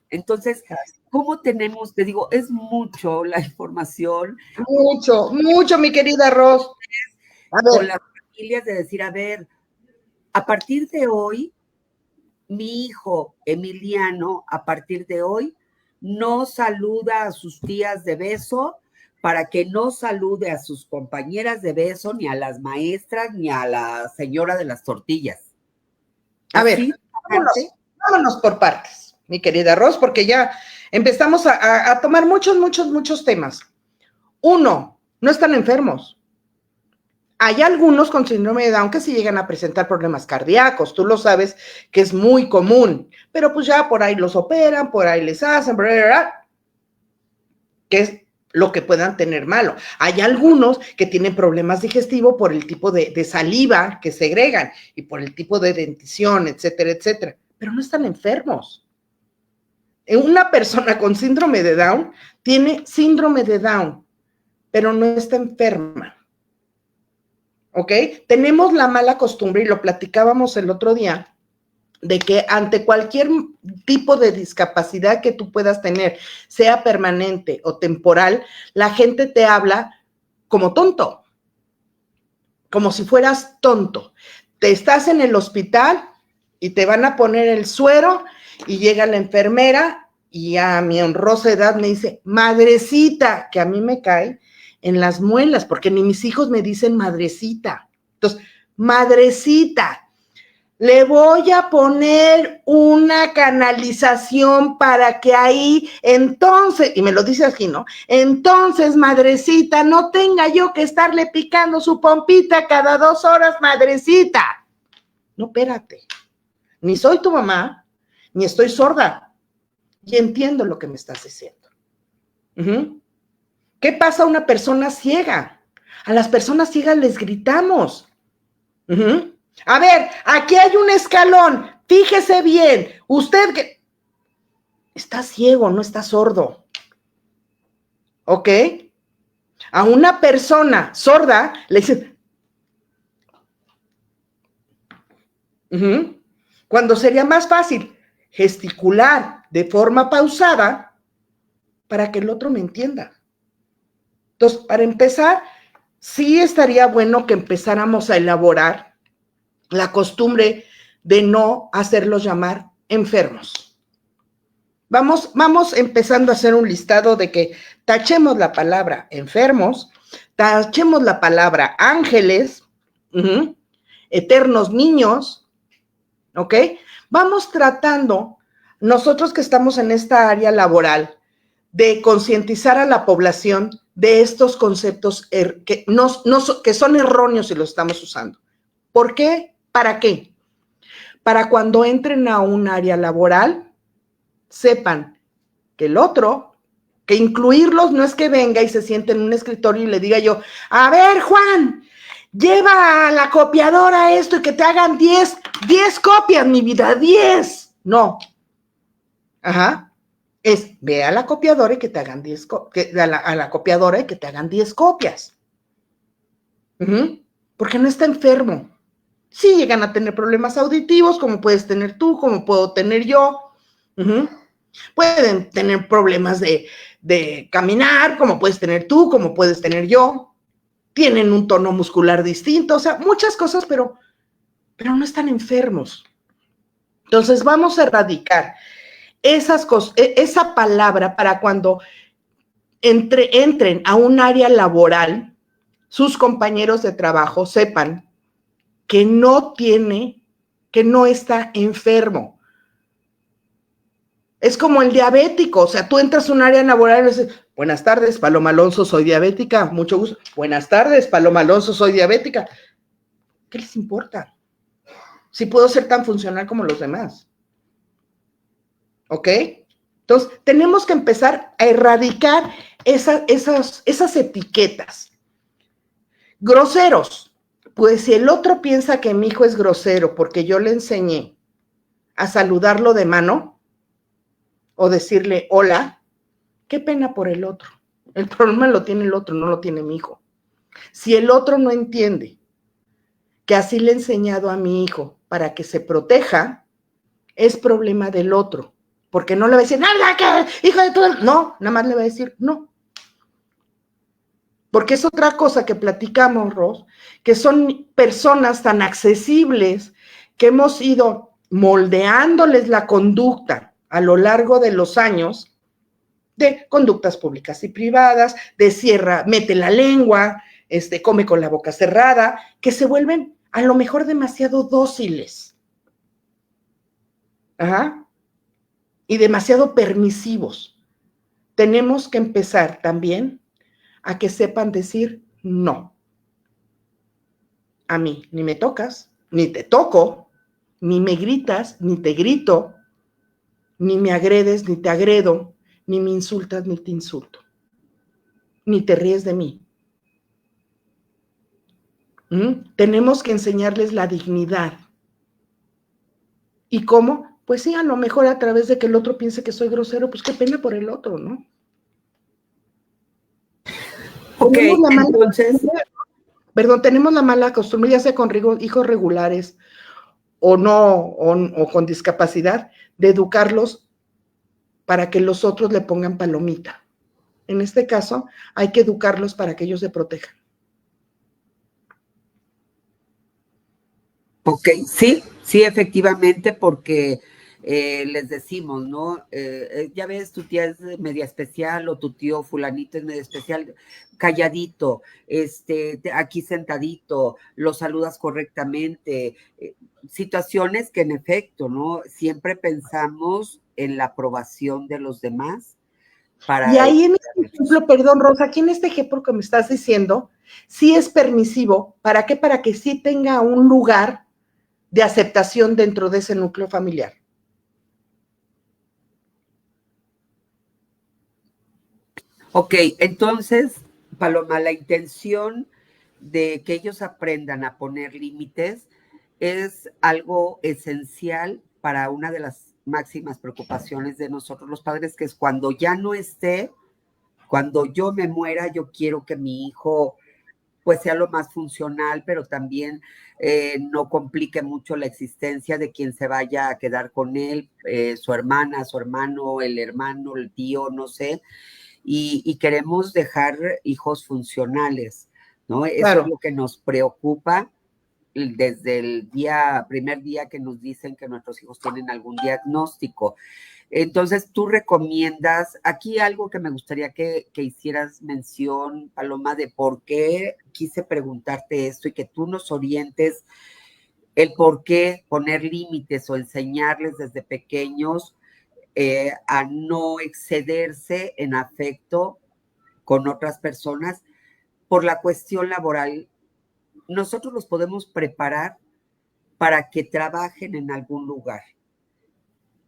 Entonces, ¿cómo tenemos? Te digo, es mucho la información. Mucho, mi querida Ros. Con las familias de decir, a ver, a partir de hoy, mi hijo Emiliano, a partir de hoy, no saluda a sus tías de beso, para que no salude a sus compañeras de beso, ni a las maestras, ni a la señora de las tortillas. A ver, vámonos por partes, mi querida Ros, porque ya empezamos a tomar muchos temas. Uno, no están enfermos. Hay algunos con síndrome de Down que sí llegan a presentar problemas cardíacos, tú lo sabes que es muy común, pero pues ya por ahí los operan, por ahí les hacen, que es lo que puedan tener malo. Hay algunos que tienen problemas digestivos por el tipo de saliva que segregan y por el tipo de dentición, etcétera, etcétera, pero no están enfermos. Una persona con síndrome de Down tiene síndrome de Down, pero no está enferma. ¿Ok? Tenemos la mala costumbre, y lo platicábamos el otro día, de que ante cualquier tipo de discapacidad que tú puedas tener, sea permanente o temporal, la gente te habla como tonto, como si fueras tonto. Te estás en el hospital y te van a poner el suero y llega la enfermera y a mi honrosa edad me dice, madrecita, que a mí me cae en las muelas, porque ni mis hijos me dicen madrecita. Entonces, madrecita, le voy a poner una canalización para que ahí, entonces, y me lo dice así, ¿no? Entonces, madrecita, no tenga yo que estarle picando su pompita cada 2 horas, madrecita. No, espérate. Ni soy tu mamá, ni estoy sorda. Y entiendo lo que me estás diciendo. ¿Qué pasa a una persona ciega? A las personas ciegas les gritamos. A ver, aquí hay un escalón, fíjese bien, usted que está ciego, no está sordo. ¿Ok? A una persona sorda le dicen, cuando sería más fácil gesticular de forma pausada para que el otro me entienda. Entonces, para empezar, sí estaría bueno que empezáramos a elaborar la costumbre de no hacerlos llamar enfermos. Vamos empezando a hacer un listado de que tachemos la palabra enfermos, tachemos la palabra ángeles, eternos niños, ¿ok? Vamos tratando, nosotros que estamos en esta área laboral, de concientizar a la población de estos conceptos que son erróneos si los estamos usando. ¿Por qué? ¿Para qué? Para cuando entren a un área laboral, sepan que el otro, que incluirlos no es que venga y se siente en un escritorio y le diga yo, a ver, Juan, lleva a la copiadora esto y que te hagan 10 copias, mi vida, 10. No. Ajá. Es, ve a la copiadora y que te hagan 10 a la copiadora y que te hagan 10 copias. Porque no está enfermo. Sí llegan a tener problemas auditivos, como puedes tener tú, como puedo tener yo. Pueden tener problemas de caminar, como puedes tener tú, como puedes tener yo. Tienen un tono muscular distinto, o sea, muchas cosas, pero no están enfermos. Entonces vamos a erradicar esas cosas, esa palabra para cuando entren a un área laboral, sus compañeros de trabajo sepan que no está enfermo. Es como el diabético, o sea, tú entras a un área laboral y dices, buenas tardes, Paloma Alonso, soy diabética, mucho gusto. Buenas tardes, Paloma Alonso, soy diabética. ¿Qué les importa? Si puedo ser tan funcional como los demás. ¿Ok? Entonces, tenemos que empezar a erradicar esas etiquetas. Groseros. Pues si el otro piensa que mi hijo es grosero porque yo le enseñé a saludarlo de mano o decirle hola, qué pena por el otro. El problema lo tiene el otro, no lo tiene mi hijo. Si el otro no entiende que así le he enseñado a mi hijo para que se proteja, es problema del otro. Porque no le va a decir, nada, que hijo de todo. No, nada más le va a decir no. Porque es otra cosa que platicamos, Ros, que son personas tan accesibles que hemos ido moldeándoles la conducta a lo largo de los años, de conductas públicas y privadas, de cierra, mete la lengua, come con la boca cerrada, que se vuelven a lo mejor demasiado dóciles. Ajá. Y demasiado permisivos. Tenemos que empezar también a que sepan decir no. A mí ni me tocas, ni te toco, ni me gritas, ni te grito, ni me agredes, ni te agredo, ni me insultas, ni te insulto, ni te ríes de mí. Tenemos que enseñarles la dignidad. ¿Y cómo? Pues sí, a lo mejor a través de que el otro piense que soy grosero, pues qué pena por el otro, ¿no? Ok, entonces... Tenemos la mala costumbre, ya sea con hijos regulares o no, o con discapacidad, de educarlos para que los otros le pongan palomita. En este caso, hay que educarlos para que ellos se protejan. Ok, sí, sí, efectivamente, porque les decimos, ¿no? Ya ves, tu tía es media especial o tu tío fulanito es media especial, calladito, aquí sentadito, lo saludas correctamente, situaciones que en efecto, ¿no? Siempre pensamos en la aprobación de los demás Y para ahí en este ejemplo, perdón, Rosa, aquí en este ejemplo que me estás diciendo, sí es permisivo. ¿Para qué? Para que sí tenga un lugar de aceptación dentro de ese núcleo familiar. Ok, entonces, Paloma, la intención de que ellos aprendan a poner límites es algo esencial para una de las máximas preocupaciones de nosotros los padres, que es cuando ya no esté, cuando yo me muera, yo quiero que mi hijo pues sea lo más funcional, pero también no complique mucho la existencia de quien se vaya a quedar con él, su hermana, su hermano, el tío, no sé, y queremos dejar hijos funcionales, ¿no? Eso es Claro. lo que nos preocupa desde el primer día que nos dicen que nuestros hijos tienen algún diagnóstico. Entonces, tú recomiendas, aquí algo que me gustaría que hicieras mención, Paloma, de por qué quise preguntarte esto y que tú nos orientes el por qué poner límites o enseñarles desde pequeños a no excederse en afecto con otras personas por la cuestión laboral. Nosotros los podemos preparar para que trabajen en algún lugar,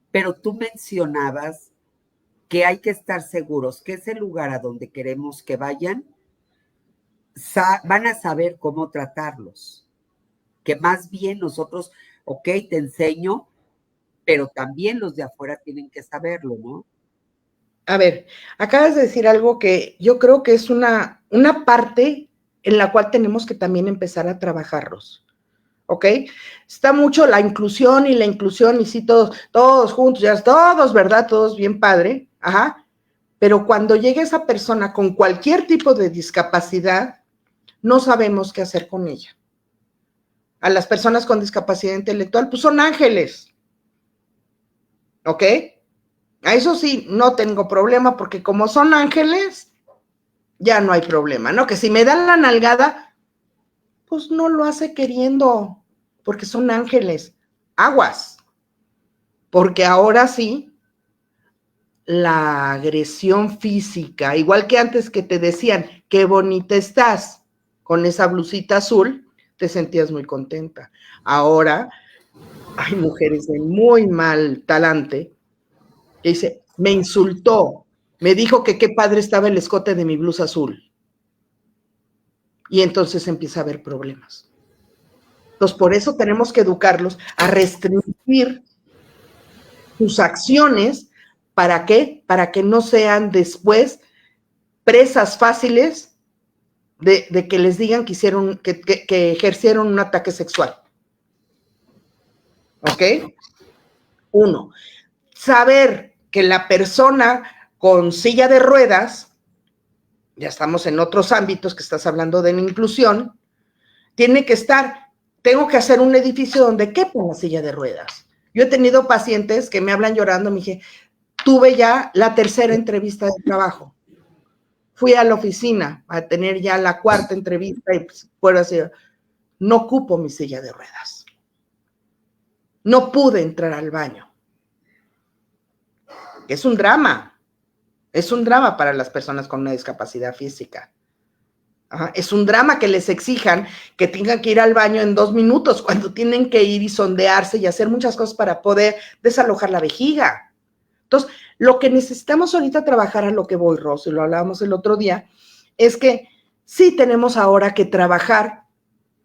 pero tú mencionabas que hay que estar seguros que ese lugar a donde queremos que vayan van a saber cómo tratarlos, que más bien nosotros, ok, te enseño, pero también los de afuera tienen que saberlo, ¿no? A ver, acabas de decir algo que yo creo que es una parte en la cual tenemos que también empezar a trabajarlos, ¿ok? Está mucho la inclusión y sí, todos juntos, ya todos, ¿verdad? Todos bien padre, ajá. Pero cuando llega esa persona con cualquier tipo de discapacidad, no sabemos qué hacer con ella. A las personas con discapacidad intelectual, pues son ángeles, ¿ok? A eso sí, no tengo problema, porque como son ángeles, ya no hay problema, ¿no? Que si me dan la nalgada, pues no lo hace queriendo, porque son ángeles. Aguas, porque ahora sí, la agresión física, igual que antes que te decían, qué bonita estás, con esa blusita azul, te sentías muy contenta. Ahora hay mujeres de muy mal talante que dice, me insultó, me dijo que qué padre estaba el escote de mi blusa azul. Y entonces empieza a haber problemas. Entonces, por eso tenemos que educarlos a restringir sus acciones. ¿Para qué? Para que no sean después presas fáciles de que les digan que hicieron, que ejercieron un ataque sexual. ¿Ok? Uno, saber que la persona con silla de ruedas, ya estamos en otros ámbitos que estás hablando de la inclusión, tiene que estar, tengo que hacer un edificio donde quepa la silla de ruedas. Yo he tenido pacientes que me hablan llorando, me dije, tuve ya la tercera entrevista de trabajo. Fui a la oficina a tener ya la cuarta entrevista y pues, fuera así, no ocupo mi silla de ruedas. No pude entrar al baño. Es un drama para las personas con una discapacidad física. Ajá. Es un drama que les exijan que tengan que ir al baño en 2 minutos cuando tienen que ir y sondearse y hacer muchas cosas para poder desalojar la vejiga. Entonces, lo que necesitamos ahorita trabajar, a lo que voy, Ros, y lo hablábamos el otro día, es que sí tenemos ahora que trabajar.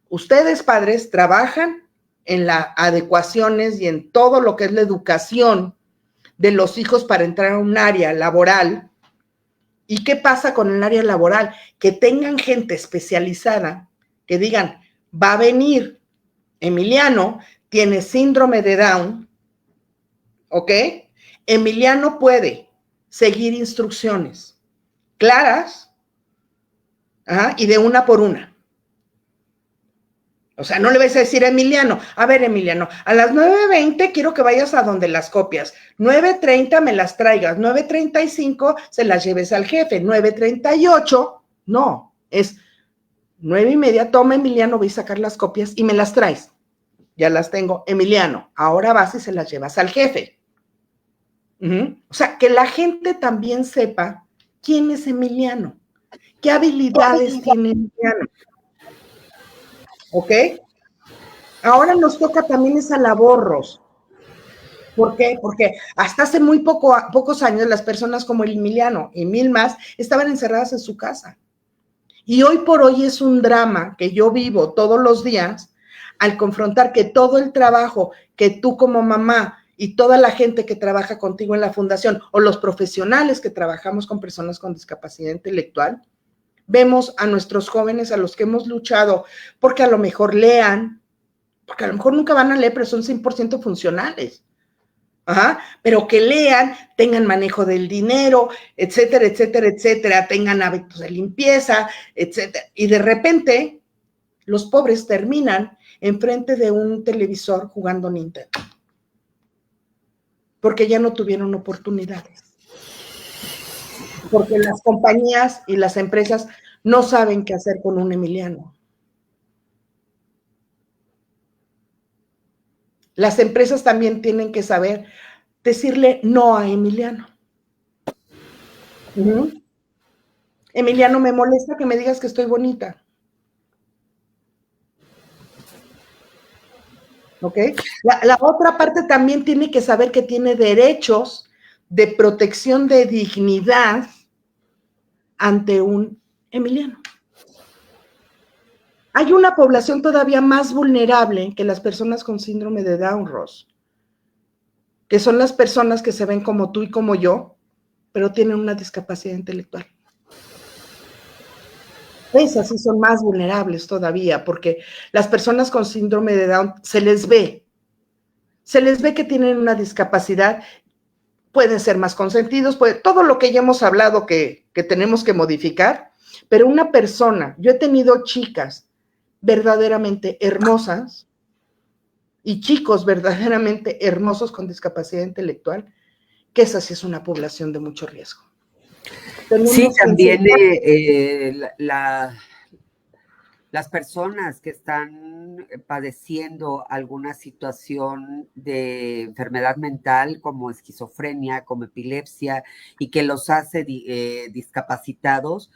Ustedes, padres, trabajan en las adecuaciones y en todo lo que es la educación de los hijos para entrar a un área laboral. ¿Y qué pasa con el área laboral? Que tengan gente especializada que digan, va a venir Emiliano, tiene síndrome de Down, ¿ok? Emiliano puede seguir instrucciones claras, ¿ajá? Y de una por una. O sea, no le vas a decir a Emiliano, a ver, Emiliano, a las 9:20 quiero que vayas a donde las copias, 9:30 me las traigas, 9:35 se las lleves al jefe, 9:38, no, es 9:30, toma Emiliano, voy a sacar las copias y me las traes. Ya las tengo, Emiliano, ahora vas y se las llevas al jefe. O sea, que la gente también sepa quién es Emiliano, qué habilidades tiene Emiliano. ¿Ok? Ahora nos toca también esa labor, Ros. ¿Por qué? Porque hasta hace muy pocos años las personas como el Emiliano y mil más estaban encerradas en su casa. Y hoy por hoy es un drama que yo vivo todos los días al confrontar que todo el trabajo que tú como mamá y toda la gente que trabaja contigo en la fundación o los profesionales que trabajamos con personas con discapacidad intelectual, vemos a nuestros jóvenes a los que hemos luchado porque a lo mejor lean, porque a lo mejor nunca van a leer, pero son 100% funcionales. Ajá, pero que lean, tengan manejo del dinero, etcétera, etcétera, etcétera, tengan hábitos de limpieza, etcétera. Y de repente, los pobres terminan enfrente de un televisor jugando Nintendo, porque ya no tuvieron oportunidades. Porque las compañías y las empresas no saben qué hacer con un Emiliano. Las empresas también tienen que saber decirle no a Emiliano. Emiliano, me molesta que me digas que estoy bonita. ¿Ok? La otra parte también tiene que saber que tiene derechos de protección de dignidad ante un Emiliano. Hay una población todavía más vulnerable que las personas con síndrome de Down, Ross. que son las personas que se ven como tú y como yo, pero tienen una discapacidad intelectual. Esas sí son más vulnerables todavía, porque las personas con síndrome de Down se les ve que tienen una discapacidad, pueden ser más consentidos, todo lo que ya hemos hablado que tenemos que modificar, pero una persona, yo he tenido chicas verdaderamente hermosas y chicos verdaderamente hermosos con discapacidad intelectual, que esa sí es una población de mucho riesgo. Sí, Tenemos que también enseñar. las personas que están padeciendo alguna situación de enfermedad mental como esquizofrenia, como epilepsia, y que los hace discapacitados,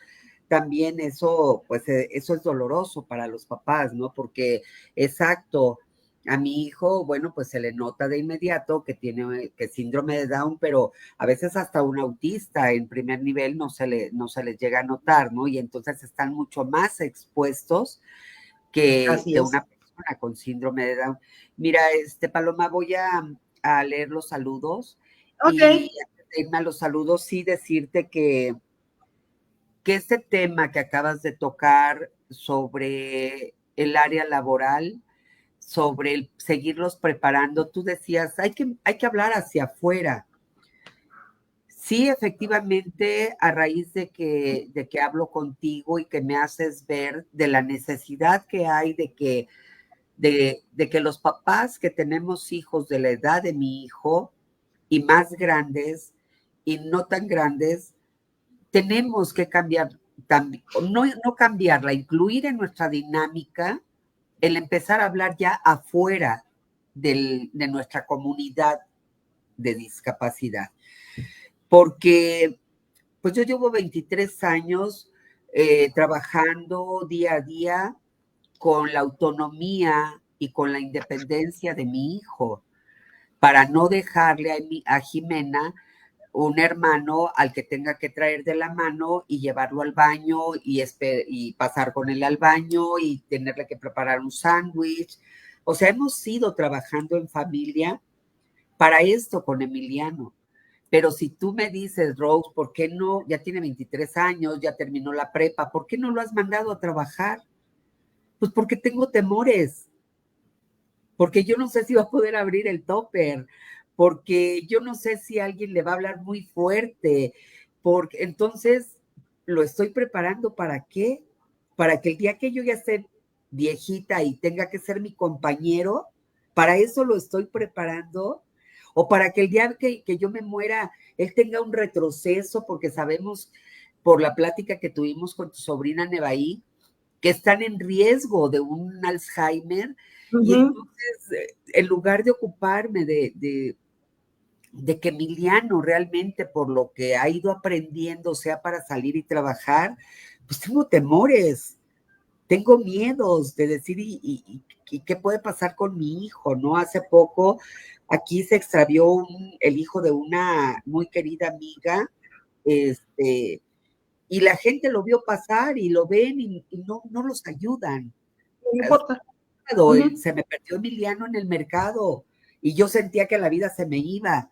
también eso, pues eso es doloroso para los papás, ¿no? Porque, exacto, a mi hijo, bueno, pues se le nota de inmediato que tiene que síndrome de Down, pero a veces hasta un autista en primer nivel no se les llega a notar, ¿no? Y entonces están mucho más expuestos que Así es. una persona con síndrome de Down. Mira, Paloma, voy a leer los saludos Ok. y antes de irme a los saludos, sí decirte que este tema que acabas de tocar sobre el área laboral, sobre el seguirlos preparando, tú decías, hay que hablar hacia afuera. Sí, efectivamente, a raíz de que hablo contigo y que me haces ver de la necesidad que hay de que los papás que tenemos hijos de la edad de mi hijo y más grandes y no tan grandes, tenemos que cambiar, no cambiarla, incluir en nuestra dinámica el empezar a hablar ya afuera de nuestra comunidad de discapacidad. Porque pues yo llevo 23 años trabajando día a día con la autonomía y con la independencia de mi hijo, para no dejarle a Jimena un hermano al que tenga que traer de la mano y llevarlo al baño y pasar con él al baño y tenerle que preparar un sándwich. O sea, hemos ido trabajando en familia para esto con Emiliano. Pero si tú me dices, Rose, ¿por qué no? Ya tiene 23 años, ya terminó la prepa, ¿por qué no lo has mandado a trabajar? Pues porque tengo temores, porque yo no sé si va a poder abrir el topper, porque yo no sé si alguien le va a hablar muy fuerte, porque entonces lo estoy preparando ¿para qué? Para que el día que yo ya esté viejita y tenga que ser mi compañero, para eso lo estoy preparando, o para que el día que yo me muera, él tenga un retroceso, porque sabemos por la plática que tuvimos con tu sobrina Nevaí, que están en riesgo de un Alzheimer, y entonces, en lugar de ocuparme de que Emiliano realmente por lo que ha ido aprendiendo sea para salir y trabajar, pues tengo temores, tengo miedos de decir, ¿y qué puede pasar con mi hijo? ¿No? Hace poco aquí se extravió el hijo de una muy querida amiga, y la gente lo vio pasar y lo ven y no los ayudan. No importa. Se me perdió Emiliano en el mercado y yo sentía que la vida se me iba,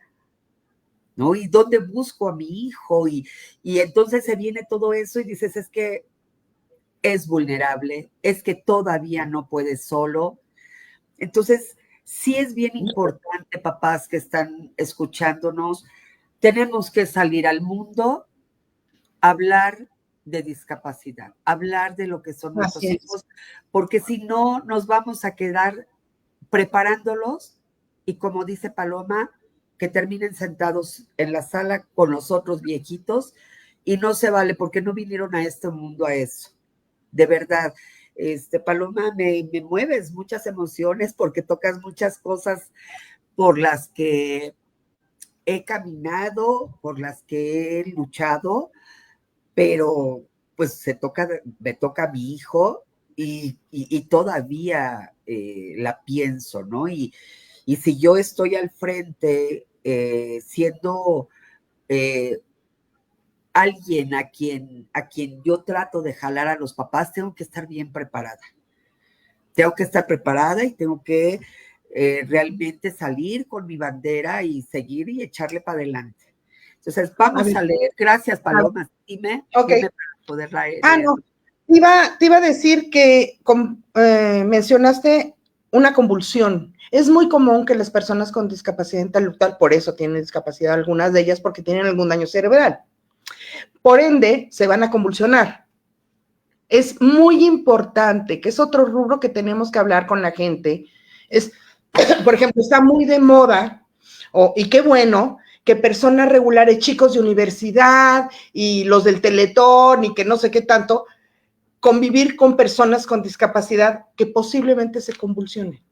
¿no? ¿Y dónde busco a mi hijo? Y entonces se viene todo eso y dices, es que es vulnerable, es que todavía no puede solo. Entonces, sí es bien importante, papás que están escuchándonos, tenemos que salir al mundo, hablar de discapacidad, hablar de lo que son Así nuestros es. hijos, porque si no nos vamos a quedar preparándolos y como dice Paloma, que terminen sentados en la sala con los otros viejitos y no se vale porque no vinieron a este mundo a eso. De verdad, Paloma, me mueves muchas emociones porque tocas muchas cosas por las que he caminado, por las que he luchado, pero pues me toca a mi hijo y todavía la pienso, ¿no? Y si yo estoy al frente siendo alguien a quien yo trato de jalar a los papás, tengo que estar bien preparada. Tengo que estar preparada y tengo que realmente salir con mi bandera y seguir y echarle para adelante. Entonces, vamos a leer. Gracias, Paloma. Dime Okay. para poder leer. No. Te iba a decir que mencionaste una convulsión. Es muy común que las personas con discapacidad intelectual, por eso tienen discapacidad algunas de ellas, porque tienen algún daño cerebral. Por ende, se van a convulsionar. Es muy importante, que es otro rubro que tenemos que hablar con la gente. Es, por ejemplo, está muy de moda, y qué bueno, que personas regulares, chicos de universidad y los del Teletón y que no sé qué tanto, convivir con personas con discapacidad que posiblemente se convulsionen.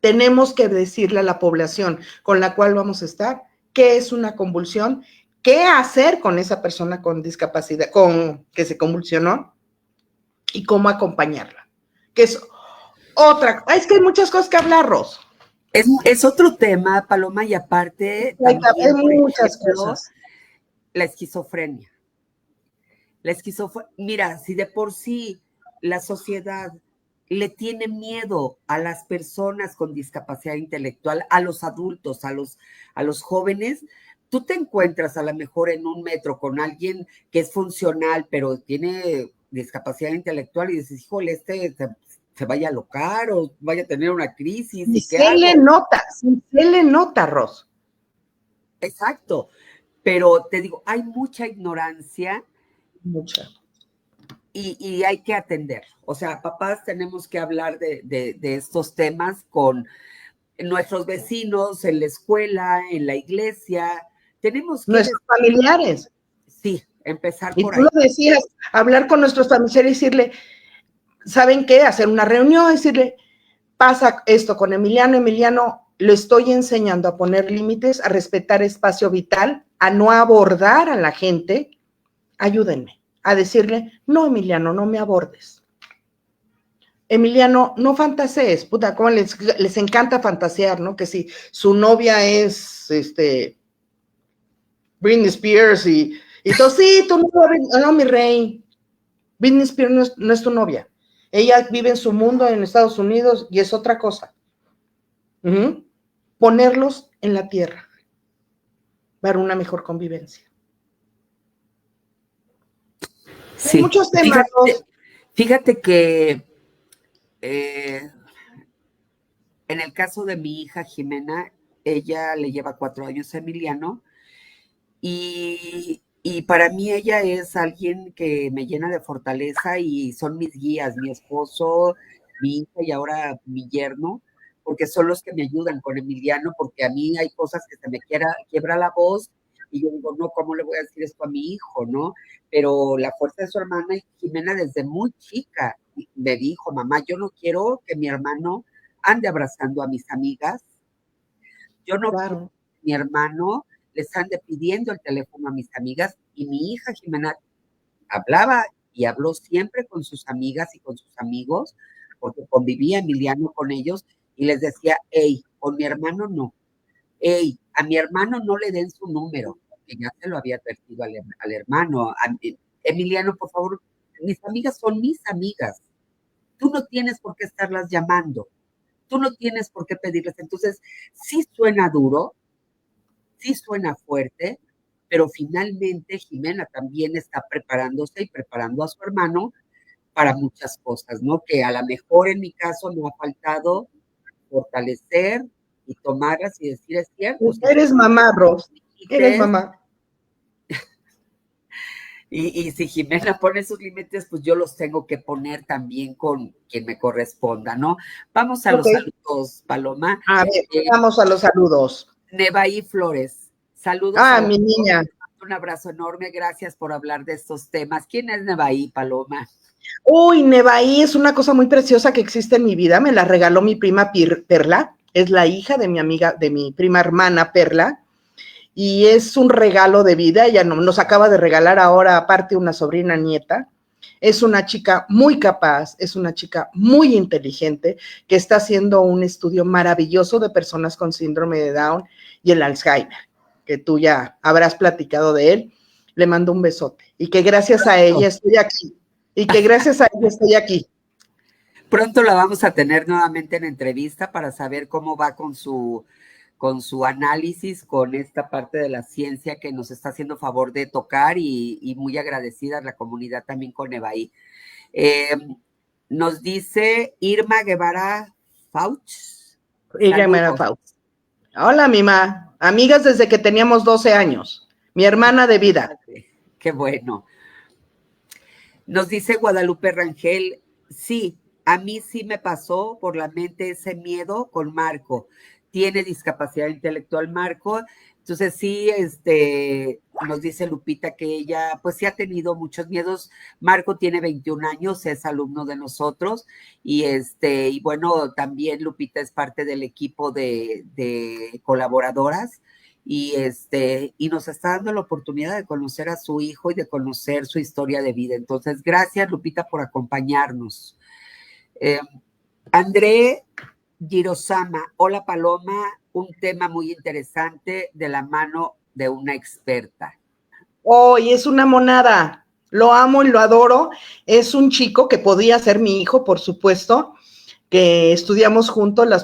Tenemos que decirle a la población con la cual vamos a estar qué es una convulsión, qué hacer con esa persona con discapacidad, que se convulsionó, y cómo acompañarla. Que es es que hay muchas cosas que hablar, Ros. Es otro tema, Paloma, y aparte hay muchas cosas. La esquizofrenia. Mira, si de por sí la sociedad le tiene miedo a las personas con discapacidad intelectual, a los adultos, a los jóvenes, tú te encuentras a lo mejor en un metro con alguien que es funcional, pero tiene discapacidad intelectual y dices, híjole, se vaya a alocar o vaya a tener una crisis. Y se le nota, Ros. Exacto, pero te digo, hay mucha ignorancia. Mucha. Y hay que atender. O sea, papás tenemos que hablar de estos temas con nuestros vecinos, en la escuela, en la iglesia. Tenemos que... Nuestros familiares. Sí, empezar por ahí. Y tú lo decías, hablar con nuestros familiares y decirle, ¿saben qué? Hacer una reunión, decirle, pasa esto con Emiliano. Emiliano, lo estoy enseñando a poner límites, a respetar espacio vital, a no abordar a la gente. Ayúdenme a decirle, no, Emiliano, no me abordes. Emiliano, no fantasees, puta, cómo les encanta fantasear, ¿no? Que si su novia es, Britney Spears y todo, sí, tu novia, no, mi rey, Britney Spears no es tu novia. Ella vive en su mundo en Estados Unidos y es otra cosa. Ponerlos en la tierra para una mejor convivencia. Sí. Hay muchos temas. Fíjate que en el caso de mi hija Jimena, ella le lleva 4 años a Emiliano y para mí ella es alguien que me llena de fortaleza y son mis guías, mi esposo, mi hija y ahora mi yerno, porque son los que me ayudan con Emiliano, porque a mí hay cosas que se me quiebra la voz y yo digo, no, ¿cómo le voy a decir esto a mi hijo, no? Pero la fuerza de su hermana Jimena desde muy chica me dijo, mamá, yo no quiero que mi hermano ande abrazando a mis amigas, yo no quiero que mi hermano les ande pidiendo el teléfono a mis amigas, y mi hija Jimena hablaba y habló siempre con sus amigas y con sus amigos, porque convivía Emiliano con ellos, y les decía, hey, con mi hermano no, hey, a mi hermano no le den su número, porque ya se lo había advertido al hermano, Emiliano, por favor, mis amigas son mis amigas, tú no tienes por qué estarlas llamando, tú no tienes por qué pedirles. Entonces, sí suena duro, sí suena fuerte, pero finalmente Jimena también está preparándose y preparando a su hermano para muchas cosas, ¿no? Que a lo mejor en mi caso me ha faltado fortalecer y tomarlas y decir, es cierto. Eres mamá, Ros, eres mamá. Y si Jimena pone sus límites, pues yo los tengo que poner también con quien me corresponda, ¿no? Vamos a los saludos, Paloma. A ver, vamos a los saludos. Nevaí Flores, saludos. Mi niña. Un abrazo enorme, gracias por hablar de estos temas. ¿Quién es Nevaí, Paloma? Uy, Nevaí es una cosa muy preciosa que existe en mi vida. Me la regaló mi prima Perla, es la hija de mi amiga, de mi prima hermana Perla, y es un regalo de vida. Ella nos acaba de regalar ahora, aparte, una sobrina nieta. Es una chica muy capaz, es una chica muy inteligente, que está haciendo un estudio maravilloso de personas con síndrome de Down y el Alzheimer, que tú ya habrás platicado de él. Le mando un besote y que gracias a ella estoy aquí. Pronto la vamos a tener nuevamente en entrevista para saber cómo va con su análisis, con esta parte de la ciencia que nos está haciendo favor de tocar y muy agradecida a la comunidad también con Evaí. Eh, Nos dice Irma Guevara Fauch. Ella me da Saludos. Hola, Mima. Amigas desde que teníamos 12 años. Mi hermana de vida. Qué bueno. Nos dice Guadalupe Rangel, sí, a mí sí me pasó por la mente ese miedo con Marco. Tiene discapacidad intelectual Marco. Entonces sí, nos dice Lupita que ella pues sí ha tenido muchos miedos. Marco tiene 21 años, es alumno de nosotros y bueno, también Lupita es parte del equipo de colaboradoras y nos está dando la oportunidad de conocer a su hijo y de conocer su historia de vida. Entonces, gracias, Lupita, por acompañarnos. André Girosama, hola Paloma, un tema muy interesante de la mano de una experta. Hoy es una monada. Lo amo y lo adoro. Es un chico que podía ser mi hijo, por supuesto, que estudiamos juntos la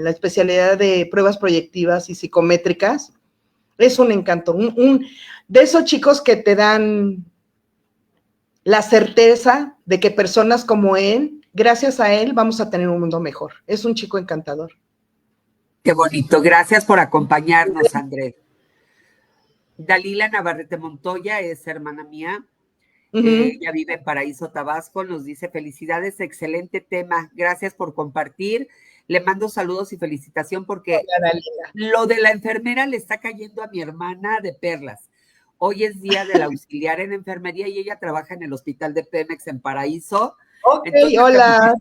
especialidad de pruebas proyectivas y psicométricas. Es un encanto, de esos chicos que te dan la certeza de que personas como él, gracias a él, vamos a tener un mundo mejor. Es un chico encantador. Qué bonito, gracias por acompañarnos, Andrés. Dalila Navarrete Montoya es hermana mía. Ella vive en Paraíso, Tabasco, nos dice felicidades, excelente tema, gracias por compartir, le mando saludos y felicitación porque lo de la enfermera le está cayendo a mi hermana de perlas. Hoy es día del auxiliar en enfermería y ella trabaja en el hospital de Pemex en Paraíso. Ok, entonces, hola.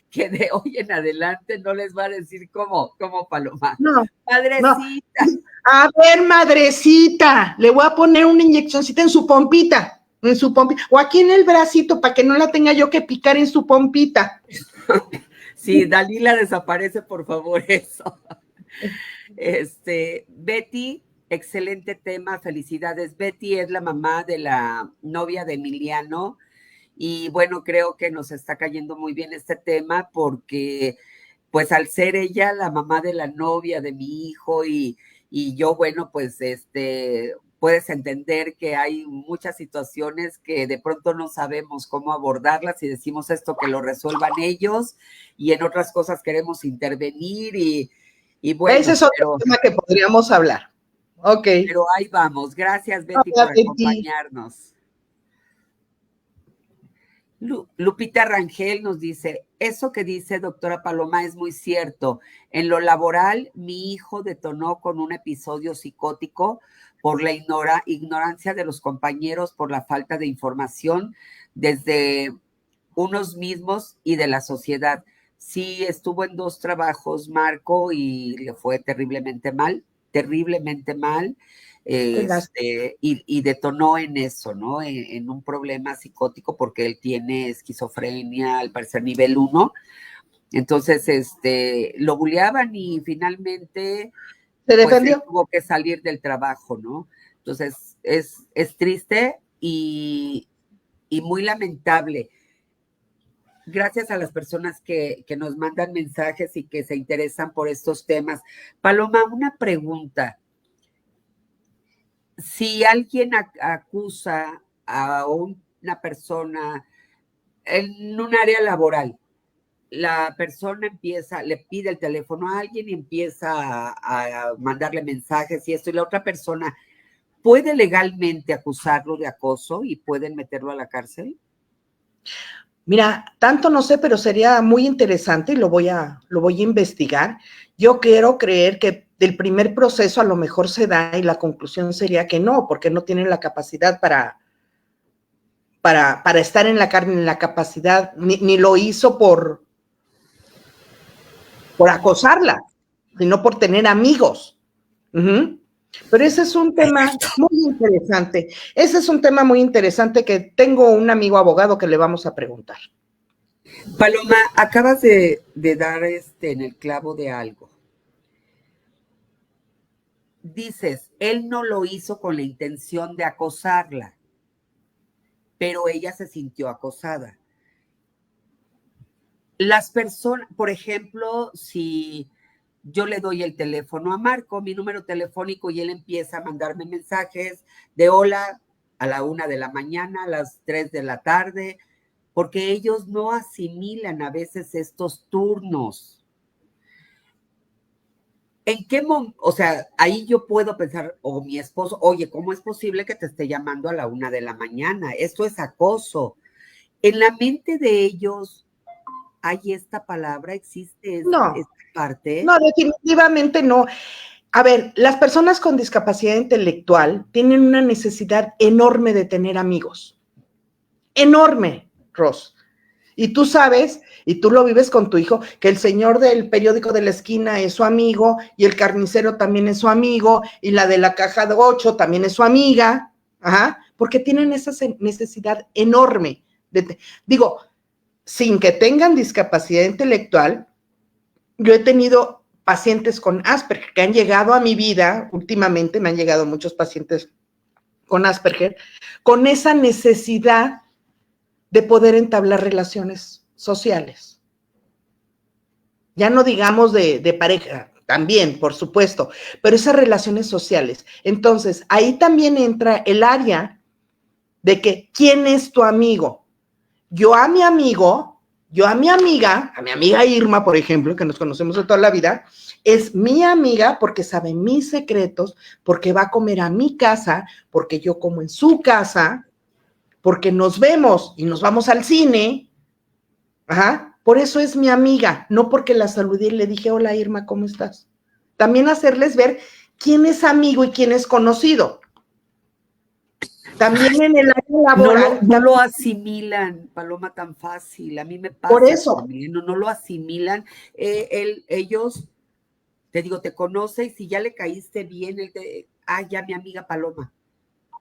Que de hoy en adelante no les va a decir cómo Paloma. No, Madrecita. no. A ver, madrecita, le voy a poner una inyeccióncita en su pompita, o aquí en el bracito para que no la tenga yo que picar en su pompita. Sí, Dalila, desaparece, por favor, eso. Betty, excelente tema, felicidades. Betty es la mamá de la novia de Emiliano y bueno, creo que nos está cayendo muy bien este tema porque pues al ser ella la mamá de la novia de mi hijo y yo, bueno, pues puedes entender que hay muchas situaciones que de pronto no sabemos cómo abordarlas y decimos esto que lo resuelvan ellos y en otras cosas queremos intervenir y bueno. Ese es otro tema que podríamos hablar. Ok. Pero ahí vamos. Gracias, Betty, por acompañarnos. Lupita Rangel nos dice, eso que dice doctora Paloma es muy cierto. En lo laboral, mi hijo detonó con un episodio psicótico por la ignorancia de los compañeros, por la falta de información desde unos mismos y de la sociedad. Sí, estuvo en 2 trabajos, Marco, y le fue terriblemente mal. Y detonó en eso, ¿no? En un problema psicótico porque él tiene esquizofrenia, al parecer nivel 1. Entonces, lo bulleaban y finalmente se defendió. Pues, tuvo que salir del trabajo, ¿no? Entonces, es triste y muy lamentable. Gracias a las personas que nos mandan mensajes y que se interesan por estos temas. Paloma, una pregunta. Si alguien acusa a una persona en un área laboral, la persona le pide el teléfono a alguien y empieza a mandarle mensajes y esto, y la otra persona puede legalmente acusarlo de acoso y pueden meterlo a la cárcel. Mira, tanto no sé, pero sería muy interesante y lo voy a investigar. Yo quiero creer que del primer proceso a lo mejor se da y la conclusión sería que no, porque no tienen la capacidad para estar en la carne, en la capacidad, ni lo hizo por acosarla, sino por tener amigos. Pero ese es un tema muy interesante. Ese es un tema muy interesante que tengo un amigo abogado que le vamos a preguntar. Paloma, acabas de dar en el clavo de algo. Dices, él no lo hizo con la intención de acosarla, pero ella se sintió acosada. las personas, por ejemplo, si yo le doy el teléfono a Marco, mi número telefónico, y él empieza a mandarme mensajes de hola a la 1 de la mañana, a las 3 de la tarde, porque ellos no asimilan a veces estos turnos. ¿En qué momento? O sea, ahí yo puedo pensar, o mi esposo, oye, ¿cómo es posible que te esté llamando a la 1 de la mañana? Esto es acoso. En la mente de ellos hay esta palabra, existe No, esta parte. no, definitivamente no. A ver, las personas con discapacidad intelectual tienen una necesidad enorme de tener amigos. Enorme, Ros. Y tú sabes, y tú lo vives con tu hijo, que el señor del periódico de la esquina es su amigo, y el carnicero también es su amigo, y la de la caja de 8 también es su amiga, ajá, porque tienen esa necesidad enorme. Digo, sin que tengan discapacidad intelectual, yo he tenido pacientes con Asperger que han llegado a mi vida, últimamente me han llegado muchos pacientes con Asperger, con esa necesidad de poder entablar relaciones sociales. Ya no digamos de pareja, también, por supuesto, pero esas relaciones sociales. Entonces, ahí también entra el área de que, ¿quién es tu amigo? Yo a mi amigo, yo a mi amiga Irma, por ejemplo, que nos conocemos de toda la vida, es mi amiga porque sabe mis secretos, porque va a comer a mi casa, porque yo como en su casa, porque nos vemos y nos vamos al cine. Ajá, por eso es mi amiga, no porque la saludé y le dije, hola Irma, ¿cómo estás? También hacerles ver quién es amigo y quién es conocido. También en el área laboral. No lo asimilan, Paloma, tan fácil. A mí me Por pasa eso. también, no lo asimilan. Ellos, te digo, te conoce y si ya le caíste bien, ya mi amiga Paloma.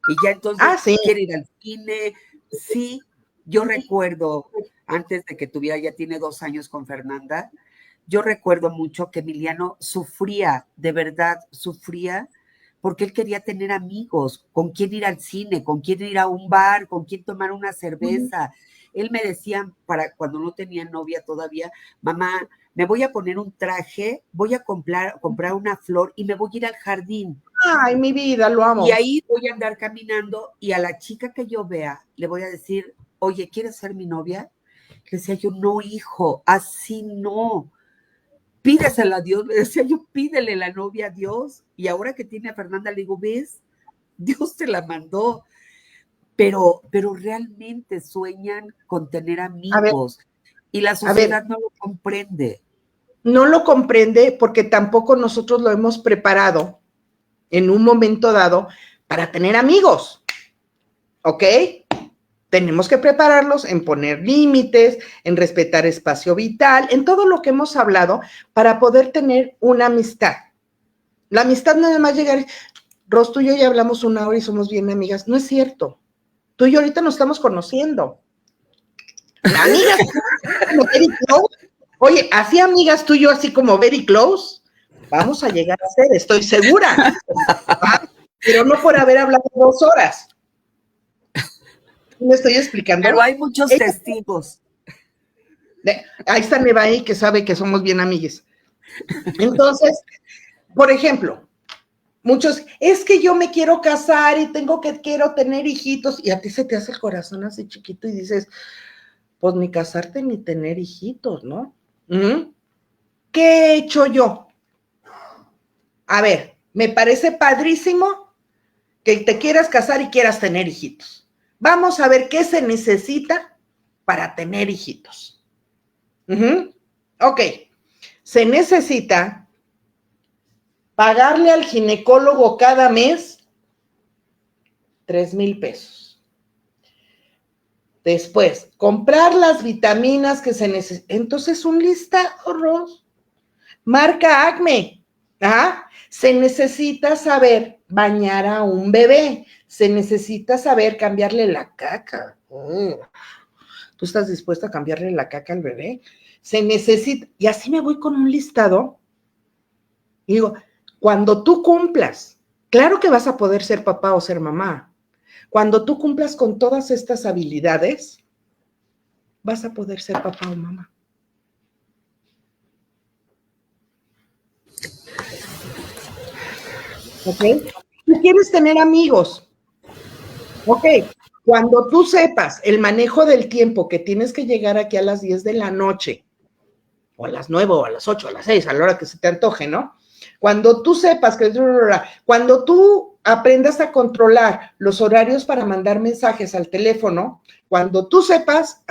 Y ya entonces Sí. quiere ir al cine. Sí, yo recuerdo, antes de que tuviera, ya tiene 2 años con Fernanda, yo recuerdo mucho que Emiliano sufría, de verdad sufría, porque él quería tener amigos, con quién ir al cine, con quién ir a un bar, con quién tomar una cerveza. Él me decía, para cuando no tenía novia todavía, mamá, me voy a poner un traje, voy a comprar una flor y me voy a ir al jardín. Ay, mi vida, lo Y amo. ahí voy a andar caminando y a la chica que yo vea le voy a decir, oye, ¿quieres ser mi novia? Le decía yo, no, hijo, así no. Pídesela a Dios, me decía yo, pídele la novia a Dios. Y ahora que tiene a Fernanda, le digo, ¿ves? Dios te la mandó. Pero realmente sueñan con tener amigos y la sociedad no lo comprende. No lo comprende porque tampoco nosotros lo hemos preparado en un momento dado para tener amigos, ¿ok? Tenemos que prepararlos en poner límites, en respetar espacio vital, en todo lo que hemos hablado para poder tener una amistad. La amistad no es más llegar, Ros, tú y yo ya hablamos 1 hora y somos bien amigas. No es cierto. Tú y yo ahorita nos estamos conociendo. Amigas, como very close. Oye, así amigas tú y yo, así como very close, vamos a llegar a ser, estoy segura. Pero no por haber hablado 2 horas. ¿Me estoy explicando? Pero hay muchos testigos. Ahí está Nevaí, que sabe que somos bien amigues. Entonces, por ejemplo, muchos, es que yo me quiero casar y quiero tener hijitos, y a ti se te hace el corazón así chiquito y dices, pues ni casarte ni tener hijitos, ¿no? ¿Qué he hecho yo? A ver, me parece padrísimo que te quieras casar y quieras tener hijitos. Vamos a ver qué se necesita para tener hijitos. Ok, se necesita pagarle al ginecólogo cada mes 3,000 pesos. Después, comprar las vitaminas que se necesitan. Entonces, un listado, Ros. Marca Acme. Se necesita saber bañar a un bebé. Se necesita saber cambiarle la caca. ¿Tú estás dispuesta a cambiarle la caca al bebé? Se necesita, y así me voy con un listado. Y digo, cuando tú cumplas, claro que vas a poder ser papá o ser mamá. Cuando tú cumplas con todas estas habilidades, vas a poder ser papá o mamá. ¿ok? Tú quieres tener amigos, ¿ok? Cuando tú sepas el manejo del tiempo, que tienes que llegar aquí a las 10 de la noche, o a las 9, o a las 8, a las 6, a la hora que se te antoje, ¿no? Cuando tú sepas que, cuando tú aprendas a controlar los horarios para mandar mensajes al teléfono, cuando tú sepas,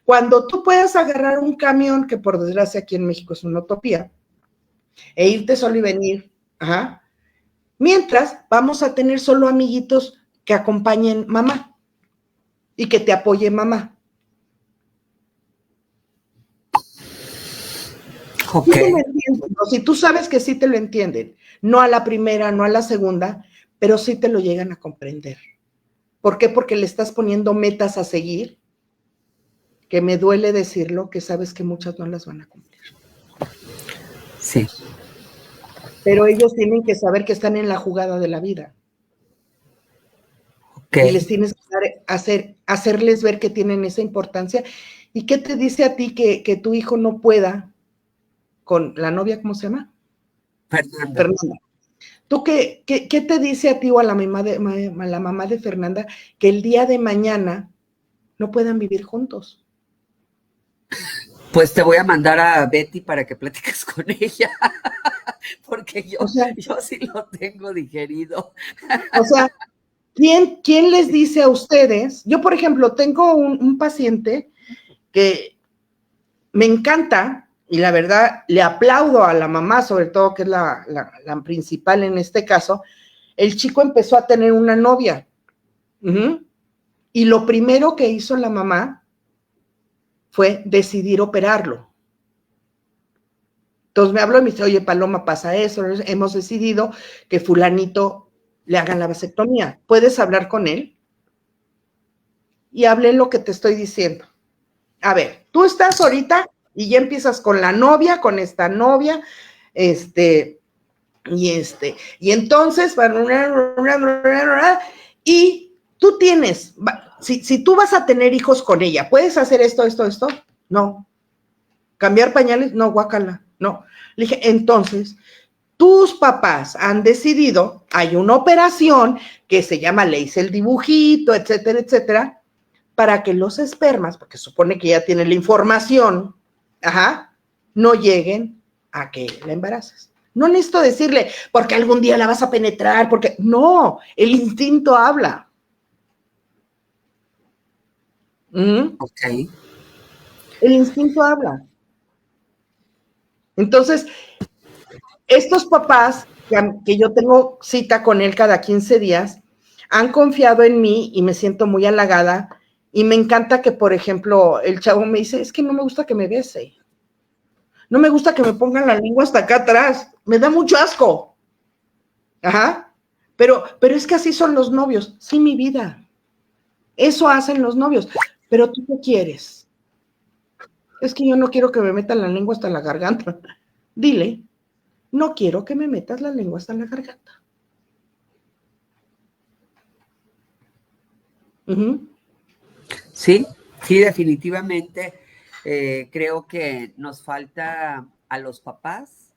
cuando tú puedas agarrar un camión, que por desgracia aquí en México es una utopía, e irte solo y venir, mientras vamos a tener solo amiguitos que acompañen mamá y que te apoye mamá. Ok. Sí te lo entienden, ¿no? Si tú sabes que sí te lo entienden, no a la primera, no a la segunda, pero sí te lo llegan a comprender. ¿Por qué? Porque le estás poniendo metas a seguir, que me duele decirlo, que sabes que muchas no las van a cumplir. Sí. Pero ellos tienen que saber que están en la jugada de la vida. Okay. Y les tienes que hacerles ver que tienen esa importancia. ¿Y qué te dice a ti que tu hijo no pueda con la novia, ¿cómo se llama? Fernanda. ¿Tú qué te dice a ti o a la mamá de Fernanda que el día de mañana no puedan vivir juntos? Pues te voy a mandar a Betty para que platiques con ella, porque yo sí lo tengo digerido. O sea, ¿quién les dice a ustedes? Yo, por ejemplo, tengo un paciente que me encanta, y la verdad le aplaudo a la mamá, sobre todo que es la principal en este caso. El chico empezó a tener una novia, y lo primero que hizo la mamá fue decidir operarlo. Entonces me habló y me dice, oye, Paloma, pasa eso, hemos decidido que fulanito le hagan la vasectomía. ¿Puedes hablar con él? Y hablé lo que te estoy diciendo. A ver, tú estás ahorita y ya empiezas con la novia, con esta novia, y entonces, y tú tienes, si tú vas a tener hijos con ella, ¿puedes hacer esto? No. ¿Cambiar pañales? No, guácala, no. Le dije, entonces, tus papás han decidido, hay una operación que se llama, le hice el dibujito, etcétera, etcétera, para que los espermas, porque supone que ya tiene la información, no lleguen a que la embaraces. No necesito decirle, porque algún día la vas a penetrar, porque no, el instinto habla. Ok. El instinto habla. Entonces, estos papás, que yo tengo cita con él cada 15 días, han confiado en mí y me siento muy halagada. Y me encanta que, por ejemplo, el chavo me dice, es que no me gusta que me bese. No me gusta que me pongan la lengua hasta acá atrás. Me da mucho asco. Pero es que así son los novios. Sí, mi vida. Eso hacen los novios. Pero ¿tú qué quieres? Es que yo no quiero que me metan la lengua hasta la garganta. Dile, no quiero que me metas la lengua hasta la garganta. Sí, definitivamente. Creo que nos falta a los papás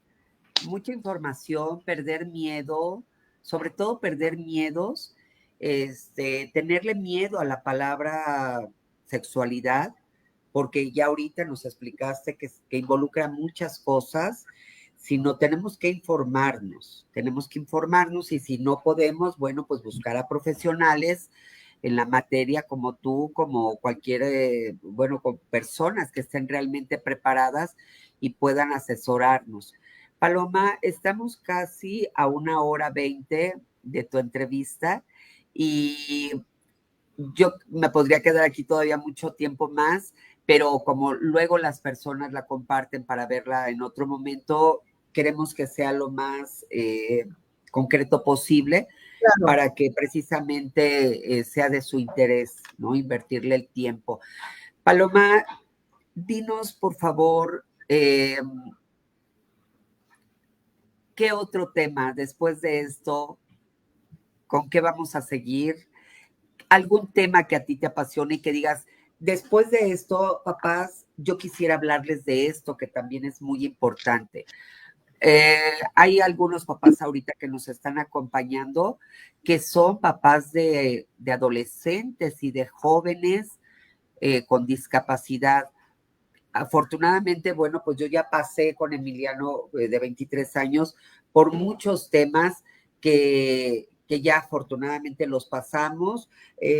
mucha información, perder miedo, sobre todo perder miedos, tenerle miedo a la palabra sexualidad, porque ya ahorita nos explicaste que involucra muchas cosas, sino tenemos que informarnos y si no podemos, bueno, pues buscar a profesionales en la materia como tú, como cualquier, con personas que estén realmente preparadas y puedan asesorarnos. Paloma, estamos casi a 1 hora 20 de tu entrevista y yo me podría quedar aquí todavía mucho tiempo más, pero como luego las personas la comparten para verla en otro momento, queremos que sea lo más concreto posible. Claro. Para que precisamente sea de su interés, ¿no? Invertirle el tiempo. Paloma, dinos, por favor, ¿qué otro tema después de esto? ¿Con qué vamos a seguir? ¿Algún tema que a ti te apasione y que digas, después de esto, papás, yo quisiera hablarles de esto, que también es muy importante? Hay algunos papás ahorita que nos están acompañando que son papás de adolescentes y de jóvenes con discapacidad. Afortunadamente, bueno, pues yo ya pasé con Emiliano de 23 años por muchos temas que ya afortunadamente los pasamos.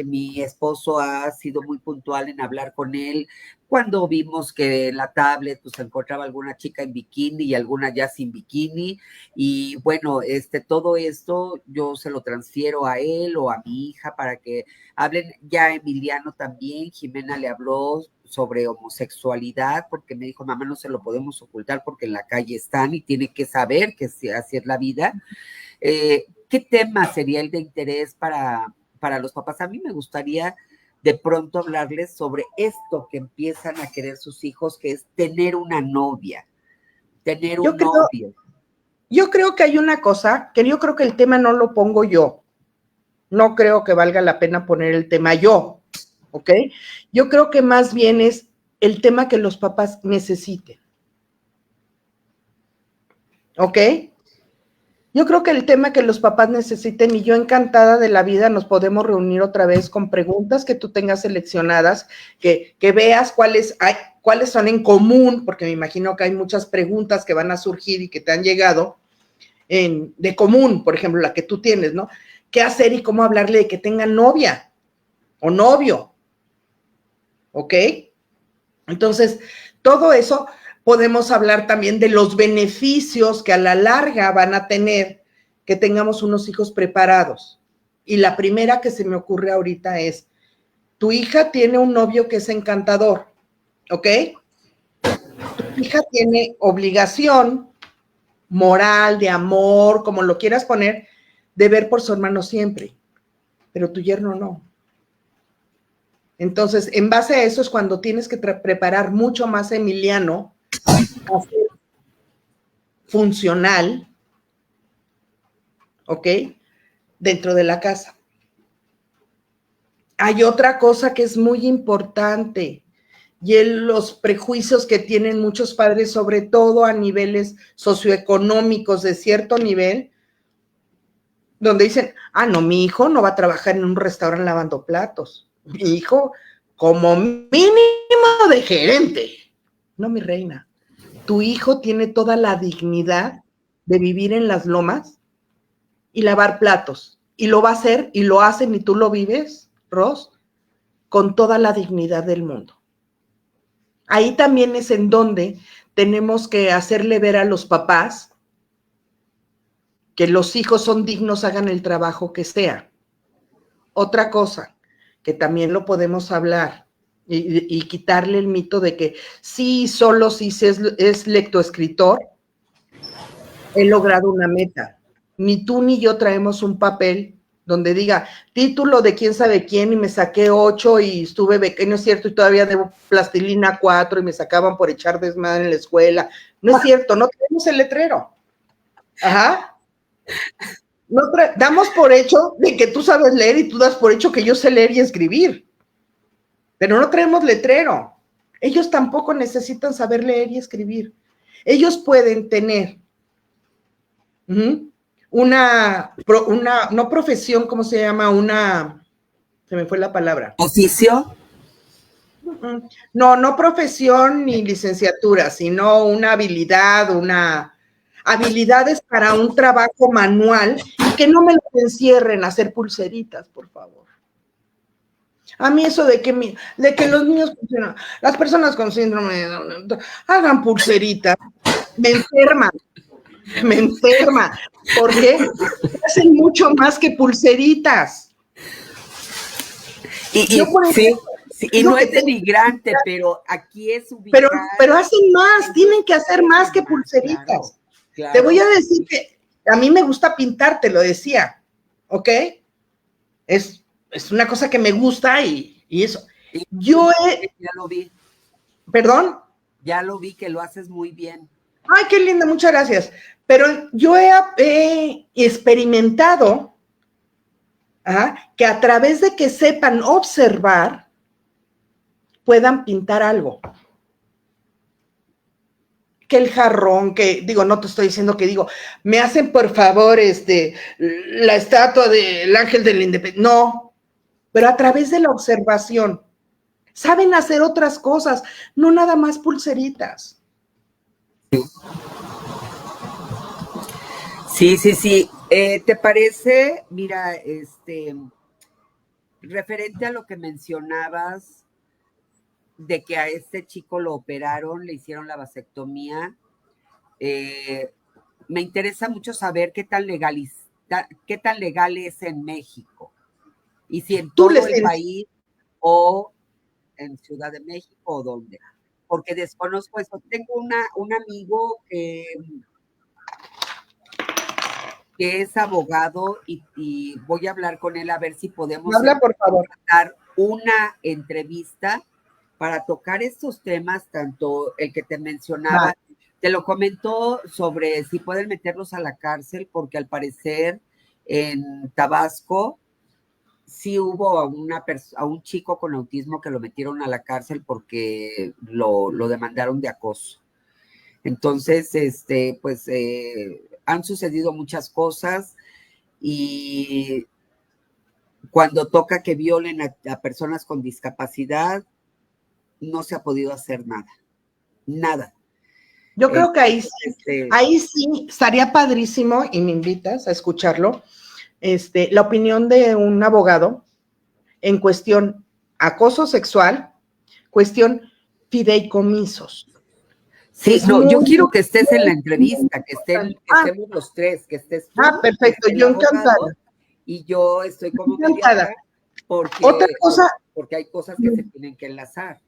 Mi esposo ha sido muy puntual en hablar con él cuando vimos que en la tablet pues se encontraba alguna chica en bikini y alguna ya sin bikini. Y bueno, todo esto yo se lo transfiero a él o a mi hija para que hablen. Ya Emiliano también, Jimena le habló sobre homosexualidad porque me dijo, mamá, no se lo podemos ocultar porque en la calle están y tiene que saber que así es la vida. ¿Qué tema sería el de interés para los papás? A mí me gustaría de pronto hablarles sobre esto que empiezan a querer sus hijos, que es tener una novia, tener un novio. Yo creo que hay una cosa, que yo creo que el tema no lo pongo yo. No creo que valga la pena poner el tema yo, ¿ok? Yo creo que más bien es el tema que los papás necesiten, ¿ok? Yo creo que el tema que los papás necesiten, y yo encantada de la vida, nos podemos reunir otra vez con preguntas que tú tengas seleccionadas, que veas cuáles son en común, porque me imagino que hay muchas preguntas que van a surgir y que te han llegado de común, por ejemplo, la que tú tienes, ¿no? ¿Qué hacer y cómo hablarle de que tengan novia o novio? ¿Ok? Entonces, todo eso podemos hablar también de los beneficios que a la larga van a tener que tengamos unos hijos preparados. Y la primera que se me ocurre ahorita es, tu hija tiene un novio que es encantador, ¿ok? Tu hija tiene obligación moral, de amor, como lo quieras poner, de ver por su hermano siempre, pero tu yerno no. Entonces, en base a eso es cuando tienes que preparar mucho más a Emiliano a ser funcional, ¿ok? Dentro de la casa. Hay otra cosa que es muy importante y los prejuicios que tienen muchos padres, sobre todo a niveles socioeconómicos de cierto nivel, donde dicen, no, mi hijo no va a trabajar en un restaurante lavando platos. Mi hijo, como mínimo de gerente. No, mi reina. Tu hijo tiene toda la dignidad de vivir en las lomas y lavar platos. Y lo va a hacer y lo hacen y tú lo vives, Ros, con toda la dignidad del mundo. Ahí también es en donde tenemos que hacerle ver a los papás que los hijos son dignos, hagan el trabajo que sea. Otra cosa, que también lo podemos hablar y quitarle el mito de que sí, solo si es lectoescritor, he logrado una meta. Ni tú ni yo traemos un papel donde diga título de quién sabe quién y me saqué 8 y estuve no es cierto, y todavía debo plastilina 4 y me sacaban por echar desmadre en la escuela. No es cierto, no tenemos el letrero. Ajá. No damos por hecho de que tú sabes leer y tú das por hecho que yo sé leer y escribir, pero no traemos letrero. Ellos tampoco necesitan saber leer y escribir. Ellos pueden tener no profesión, ¿cómo se llama? Se me fue la palabra. ¿Oficio? No profesión ni licenciatura, sino una habilidad, habilidades para un trabajo manual y que no me los encierren a hacer pulseritas, por favor. A mí eso de que los niños, las personas con síndrome de Down, hagan pulseritas, me enferma, porque hacen mucho más que pulseritas. Y no es denigrante, pero aquí es ubicar. Pero hacen más, tienen que hacer más que pulseritas. Claro. Te voy a decir que a mí me gusta pintar, te lo decía, ¿ok? Es una cosa que me gusta y eso. Ya lo vi. ¿Perdón? Ya lo vi que lo haces muy bien. Ay, qué linda, muchas gracias. Pero yo he experimentado que a través de que sepan observar, puedan pintar algo. que el jarrón, que digo, no te estoy diciendo que digo, me hacen por favor la estatua del Ángel de la Independencia. No, pero a través de la observación. Saben hacer otras cosas, no nada más pulseritas. Sí, sí, sí. ¿Te parece? Mira, referente a lo que mencionabas de que a este chico lo operaron, le hicieron la vasectomía, me interesa mucho saber qué tan legal es en México y si en Tú les todo el tienes. país o en Ciudad de México o dónde, porque desconozco eso. Tengo un amigo que es abogado y voy a hablar con él a ver si podemos Habla, por favor. dar una entrevista para tocar estos temas, tanto el que te mencionaba, Vale. te lo comentó sobre si pueden meterlos a la cárcel, porque al parecer en Tabasco sí hubo a un chico con autismo que lo metieron a la cárcel porque lo demandaron de acoso. Entonces, pues han sucedido muchas cosas y cuando toca que violen a personas con discapacidad, no se ha podido hacer nada, nada. Yo creo que Entonces, ahí sí estaría padrísimo, y me invitas a escucharlo, la opinión de un abogado en cuestión acoso sexual, cuestión fideicomisos, que sí, es no, muy, yo quiero que estés en la muy entrevista, que importante. estemos los tres, que estés tú, que Perfecto, esté el yo encantada, abogado y yo estoy como encantada. mediadora Otra porque, cosa, porque hay cosas que se tienen que enlazar.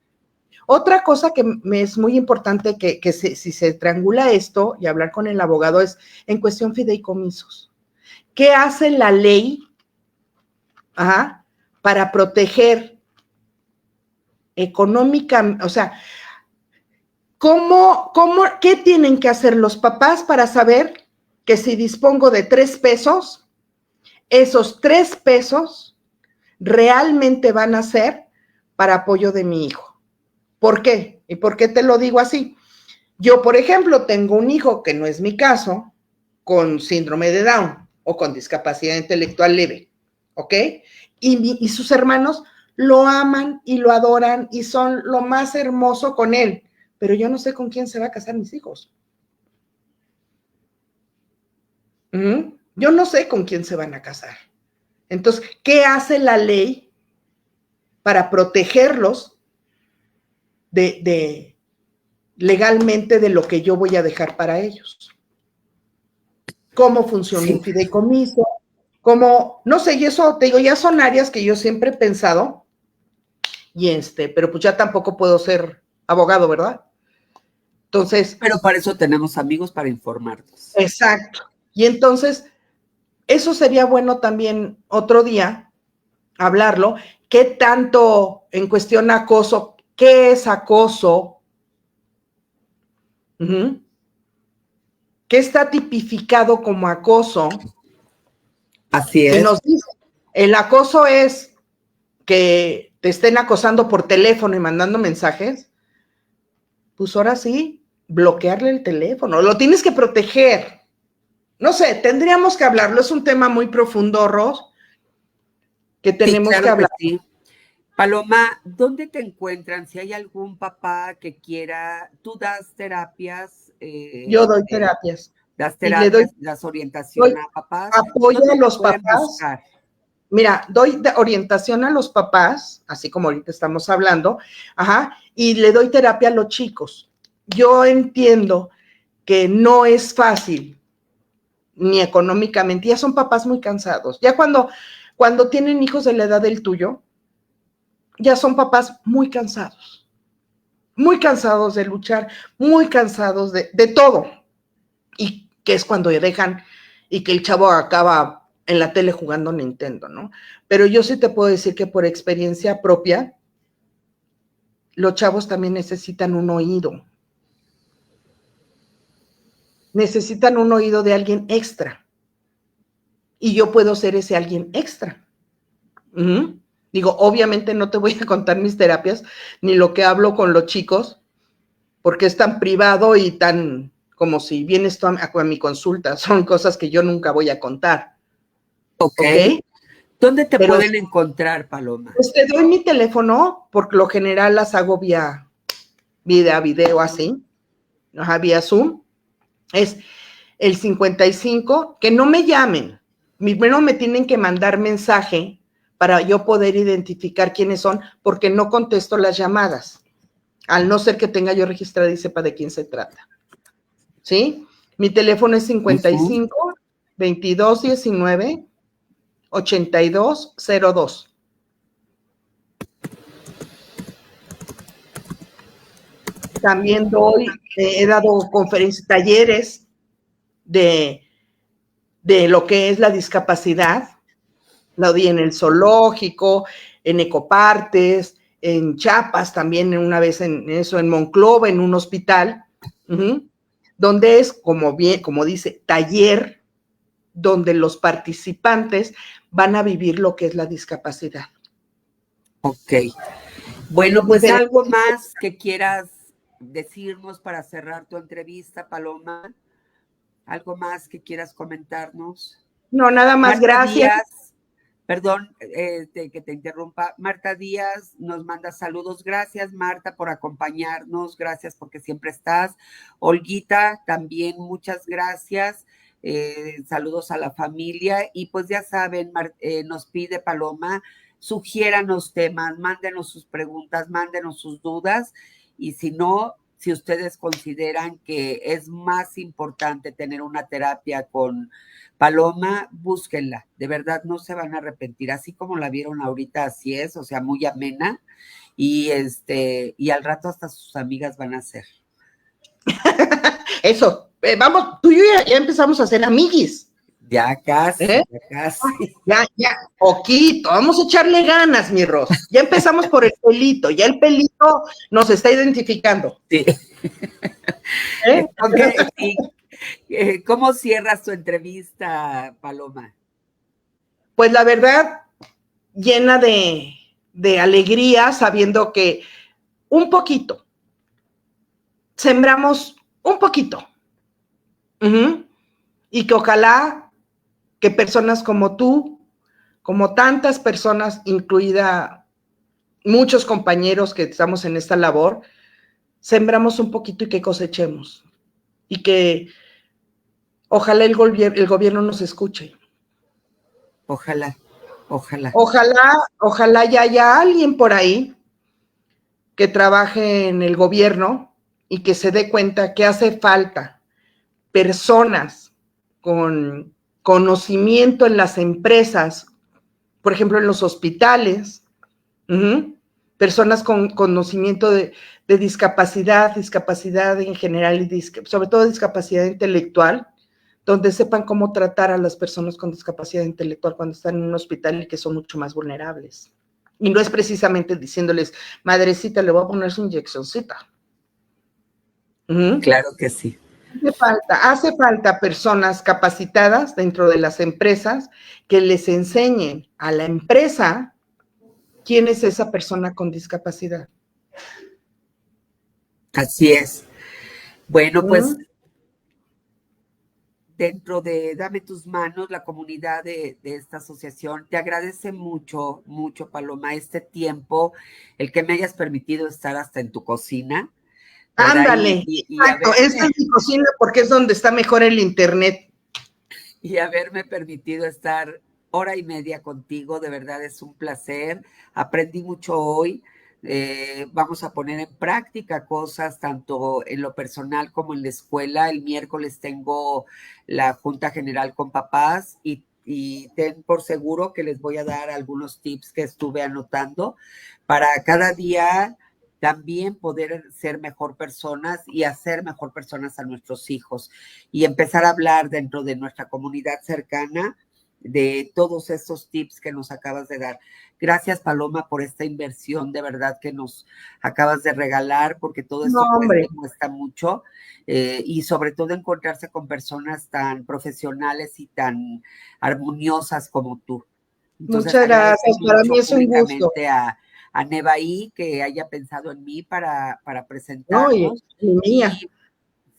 Otra cosa que me es muy importante que si se triangula esto y hablar con el abogado es en cuestión fideicomisos. ¿Qué hace la ley para proteger económicamente? O sea, ¿qué tienen que hacer los papás para saber que si dispongo de 3 pesos, esos 3 pesos realmente van a ser para apoyo de mi hijo? ¿Por qué? ¿Y por qué te lo digo así? Yo, por ejemplo, tengo un hijo, que no es mi caso, con síndrome de Down o con discapacidad intelectual leve, ¿ok? Y sus hermanos lo aman y lo adoran y son lo más hermoso con él, pero yo no sé con quién se va a casar mis hijos. Yo no sé con quién se van a casar. Entonces, ¿qué hace la ley para protegerlos legalmente de lo que yo voy a dejar para ellos? ¿Cómo funciona un Sí, fideicomiso? ¿Cómo? No sé, y eso te digo, ya son áreas que yo siempre he pensado, pero pues ya tampoco puedo ser abogado, ¿verdad? Entonces, pero para eso tenemos amigos para informarnos. exacto. Y entonces, eso sería bueno también otro día hablarlo. ¿Qué tanto en cuestión acoso? ¿Qué es acoso? ¿Qué está tipificado como acoso? Así Y es. nos dice, el acoso es que te estén acosando por teléfono y mandando mensajes, pues ahora sí, bloquearle el teléfono, lo tienes que proteger. No sé, tendríamos que hablarlo, es un tema muy profundo, Ros, que Sí, tenemos que claro que hablar. sí. Paloma, ¿dónde te encuentran? Si hay algún papá que quiera, tú das terapias, Yo doy terapias y le das doy orientación a papás. apoyo ¿Dónde a te los pueden papás. buscar? Mira, doy orientación a los papás, así como ahorita estamos hablando, y le doy terapia a los chicos. Yo entiendo que no es fácil, ni económicamente, ya son papás muy cansados. Ya cuando tienen hijos de la edad del tuyo, ya son papás muy cansados de luchar, muy cansados de todo. Y que es cuando dejan y que el chavo acaba en la tele jugando Nintendo, ¿no? Pero yo sí te puedo decir que por experiencia propia, los chavos también necesitan un oído. Necesitan un oído de alguien extra. Y yo puedo ser ese alguien extra. Digo, obviamente no te voy a contar mis terapias, ni lo que hablo con los chicos, porque es tan privado y tan como si vienes tú a mi consulta. Son cosas que yo nunca voy a contar. Ok. ¿Dónde te pueden encontrar, Paloma? Pues te doy mi teléfono, por lo general las hago vía video así, vía Zoom. Es el 55, que no me llamen. Primero me tienen que mandar mensaje para yo poder identificar quiénes son, porque no contesto las llamadas, al no ser que tenga yo registrada y sepa de quién se trata. ¿Sí? Mi teléfono es 55 22 19 82 02. También he dado conferencias, talleres de lo que es la discapacidad. Lo di en el zoológico, en Ecopartes, en Chiapas también, una vez en Monclova, en un hospital, donde es, como dice, taller, donde los participantes van a vivir lo que es la discapacidad. Ok. Bueno, pues algo más que quieras decirnos para cerrar tu entrevista, Paloma. ¿Algo más que quieras comentarnos? No, nada más, Marta gracias. Díaz, perdón que te interrumpa. Marta Díaz nos manda saludos. Gracias, Marta, por acompañarnos. Gracias porque siempre estás. Olguita, también muchas gracias. Saludos a la familia. Y pues ya saben, nos pide Paloma, sugiéranos temas, mándenos sus preguntas, mándenos sus dudas. Y si no, si ustedes consideran que es más importante tener una terapia con Paloma, búsquenla, de verdad no se van a arrepentir, así como la vieron ahorita, así es, o sea, muy amena, y al rato hasta sus amigas van a ser. Eso, vamos, tú y yo ya empezamos a ser amiguis. Ya casi, ya casi. Ya, poquito, vamos a echarle ganas, mi Ros. Ya empezamos por el pelito, ya el pelito nos está identificando. Sí. Sí. ¿Cómo cierras tu entrevista, Paloma? Pues la verdad, llena de alegría, sabiendo que un poquito, sembramos un poquito. Y que ojalá que personas como tú, como tantas personas, incluida muchos compañeros que estamos en esta labor, sembramos un poquito y que cosechemos. Y que ojalá el gobierno nos escuche. Ojalá. Ojalá ya haya alguien por ahí que trabaje en el gobierno y que se dé cuenta que hace falta personas con conocimiento en las empresas, por ejemplo, en los hospitales, personas con conocimiento de discapacidad en general y sobre todo discapacidad intelectual, donde sepan cómo tratar a las personas con discapacidad intelectual cuando están en un hospital y que son mucho más vulnerables. Y no es precisamente diciéndoles, madrecita, le voy a poner su inyeccióncita. Claro que sí. Hace falta personas capacitadas dentro de las empresas que les enseñen a la empresa quién es esa persona con discapacidad. Así es. Bueno, pues dentro de Dame tus manos, la comunidad de esta asociación te agradece mucho, mucho, Paloma, este tiempo, el que me hayas permitido estar hasta en tu cocina. Ándale, exacto, esta es mi cocina porque es donde está mejor el internet. Y haberme permitido estar hora y media contigo, de verdad es un placer. Aprendí mucho hoy. Vamos a poner en práctica cosas tanto en lo personal como en la escuela. El miércoles tengo la Junta General con papás y ten por seguro que les voy a dar algunos tips que estuve anotando para cada día también poder ser mejor personas y hacer mejor personas a nuestros hijos y empezar a hablar dentro de nuestra comunidad cercana de todos estos tips que nos acabas de dar. Gracias, Paloma, por esta inversión de verdad que nos acabas de regalar, porque todo esto cuesta mucho y sobre todo encontrarse con personas tan profesionales y tan armoniosas como tú. Entonces, muchas gracias, para mí es un gusto. A a Nevaí que haya pensado en mí para No, presentarnos. y mía.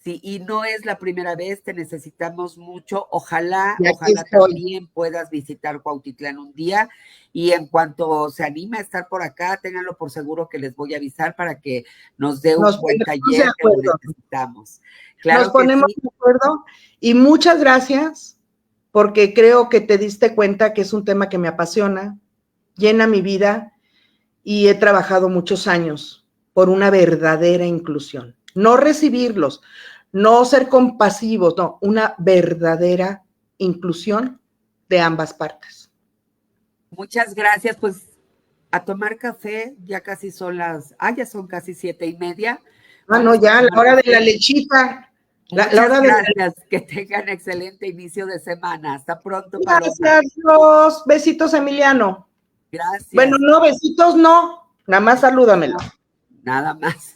Sí, y no es la primera vez, te necesitamos mucho. Ojalá, Y aquí ojalá estoy. también puedas visitar Cuautitlán un día. Y en cuanto se anime a estar por acá, ténganlo por seguro que les voy a avisar para que nos dé un Nos buen ponemos de taller que lo acuerdo. necesitamos. Nos Claro que ponemos sí. de acuerdo. Y muchas gracias, porque creo que te diste cuenta que es un tema que me apasiona, llena mi vida y he trabajado muchos años por una verdadera inclusión. No recibirlos, no ser compasivos, no, una verdadera inclusión de ambas partes. Muchas gracias. Pues a tomar café, ya casi son ya son casi 7:30. Ah, no, Vamos a ya, la tomar hora de la café. lechita, la Muchas hora de la... gracias. Que tengan excelente inicio de semana. Hasta pronto, Paloma. Gracias, Ros. Besitos, Emiliano. Bueno, Gracias. no, besitos no, nada más salúdamelo. Nada más.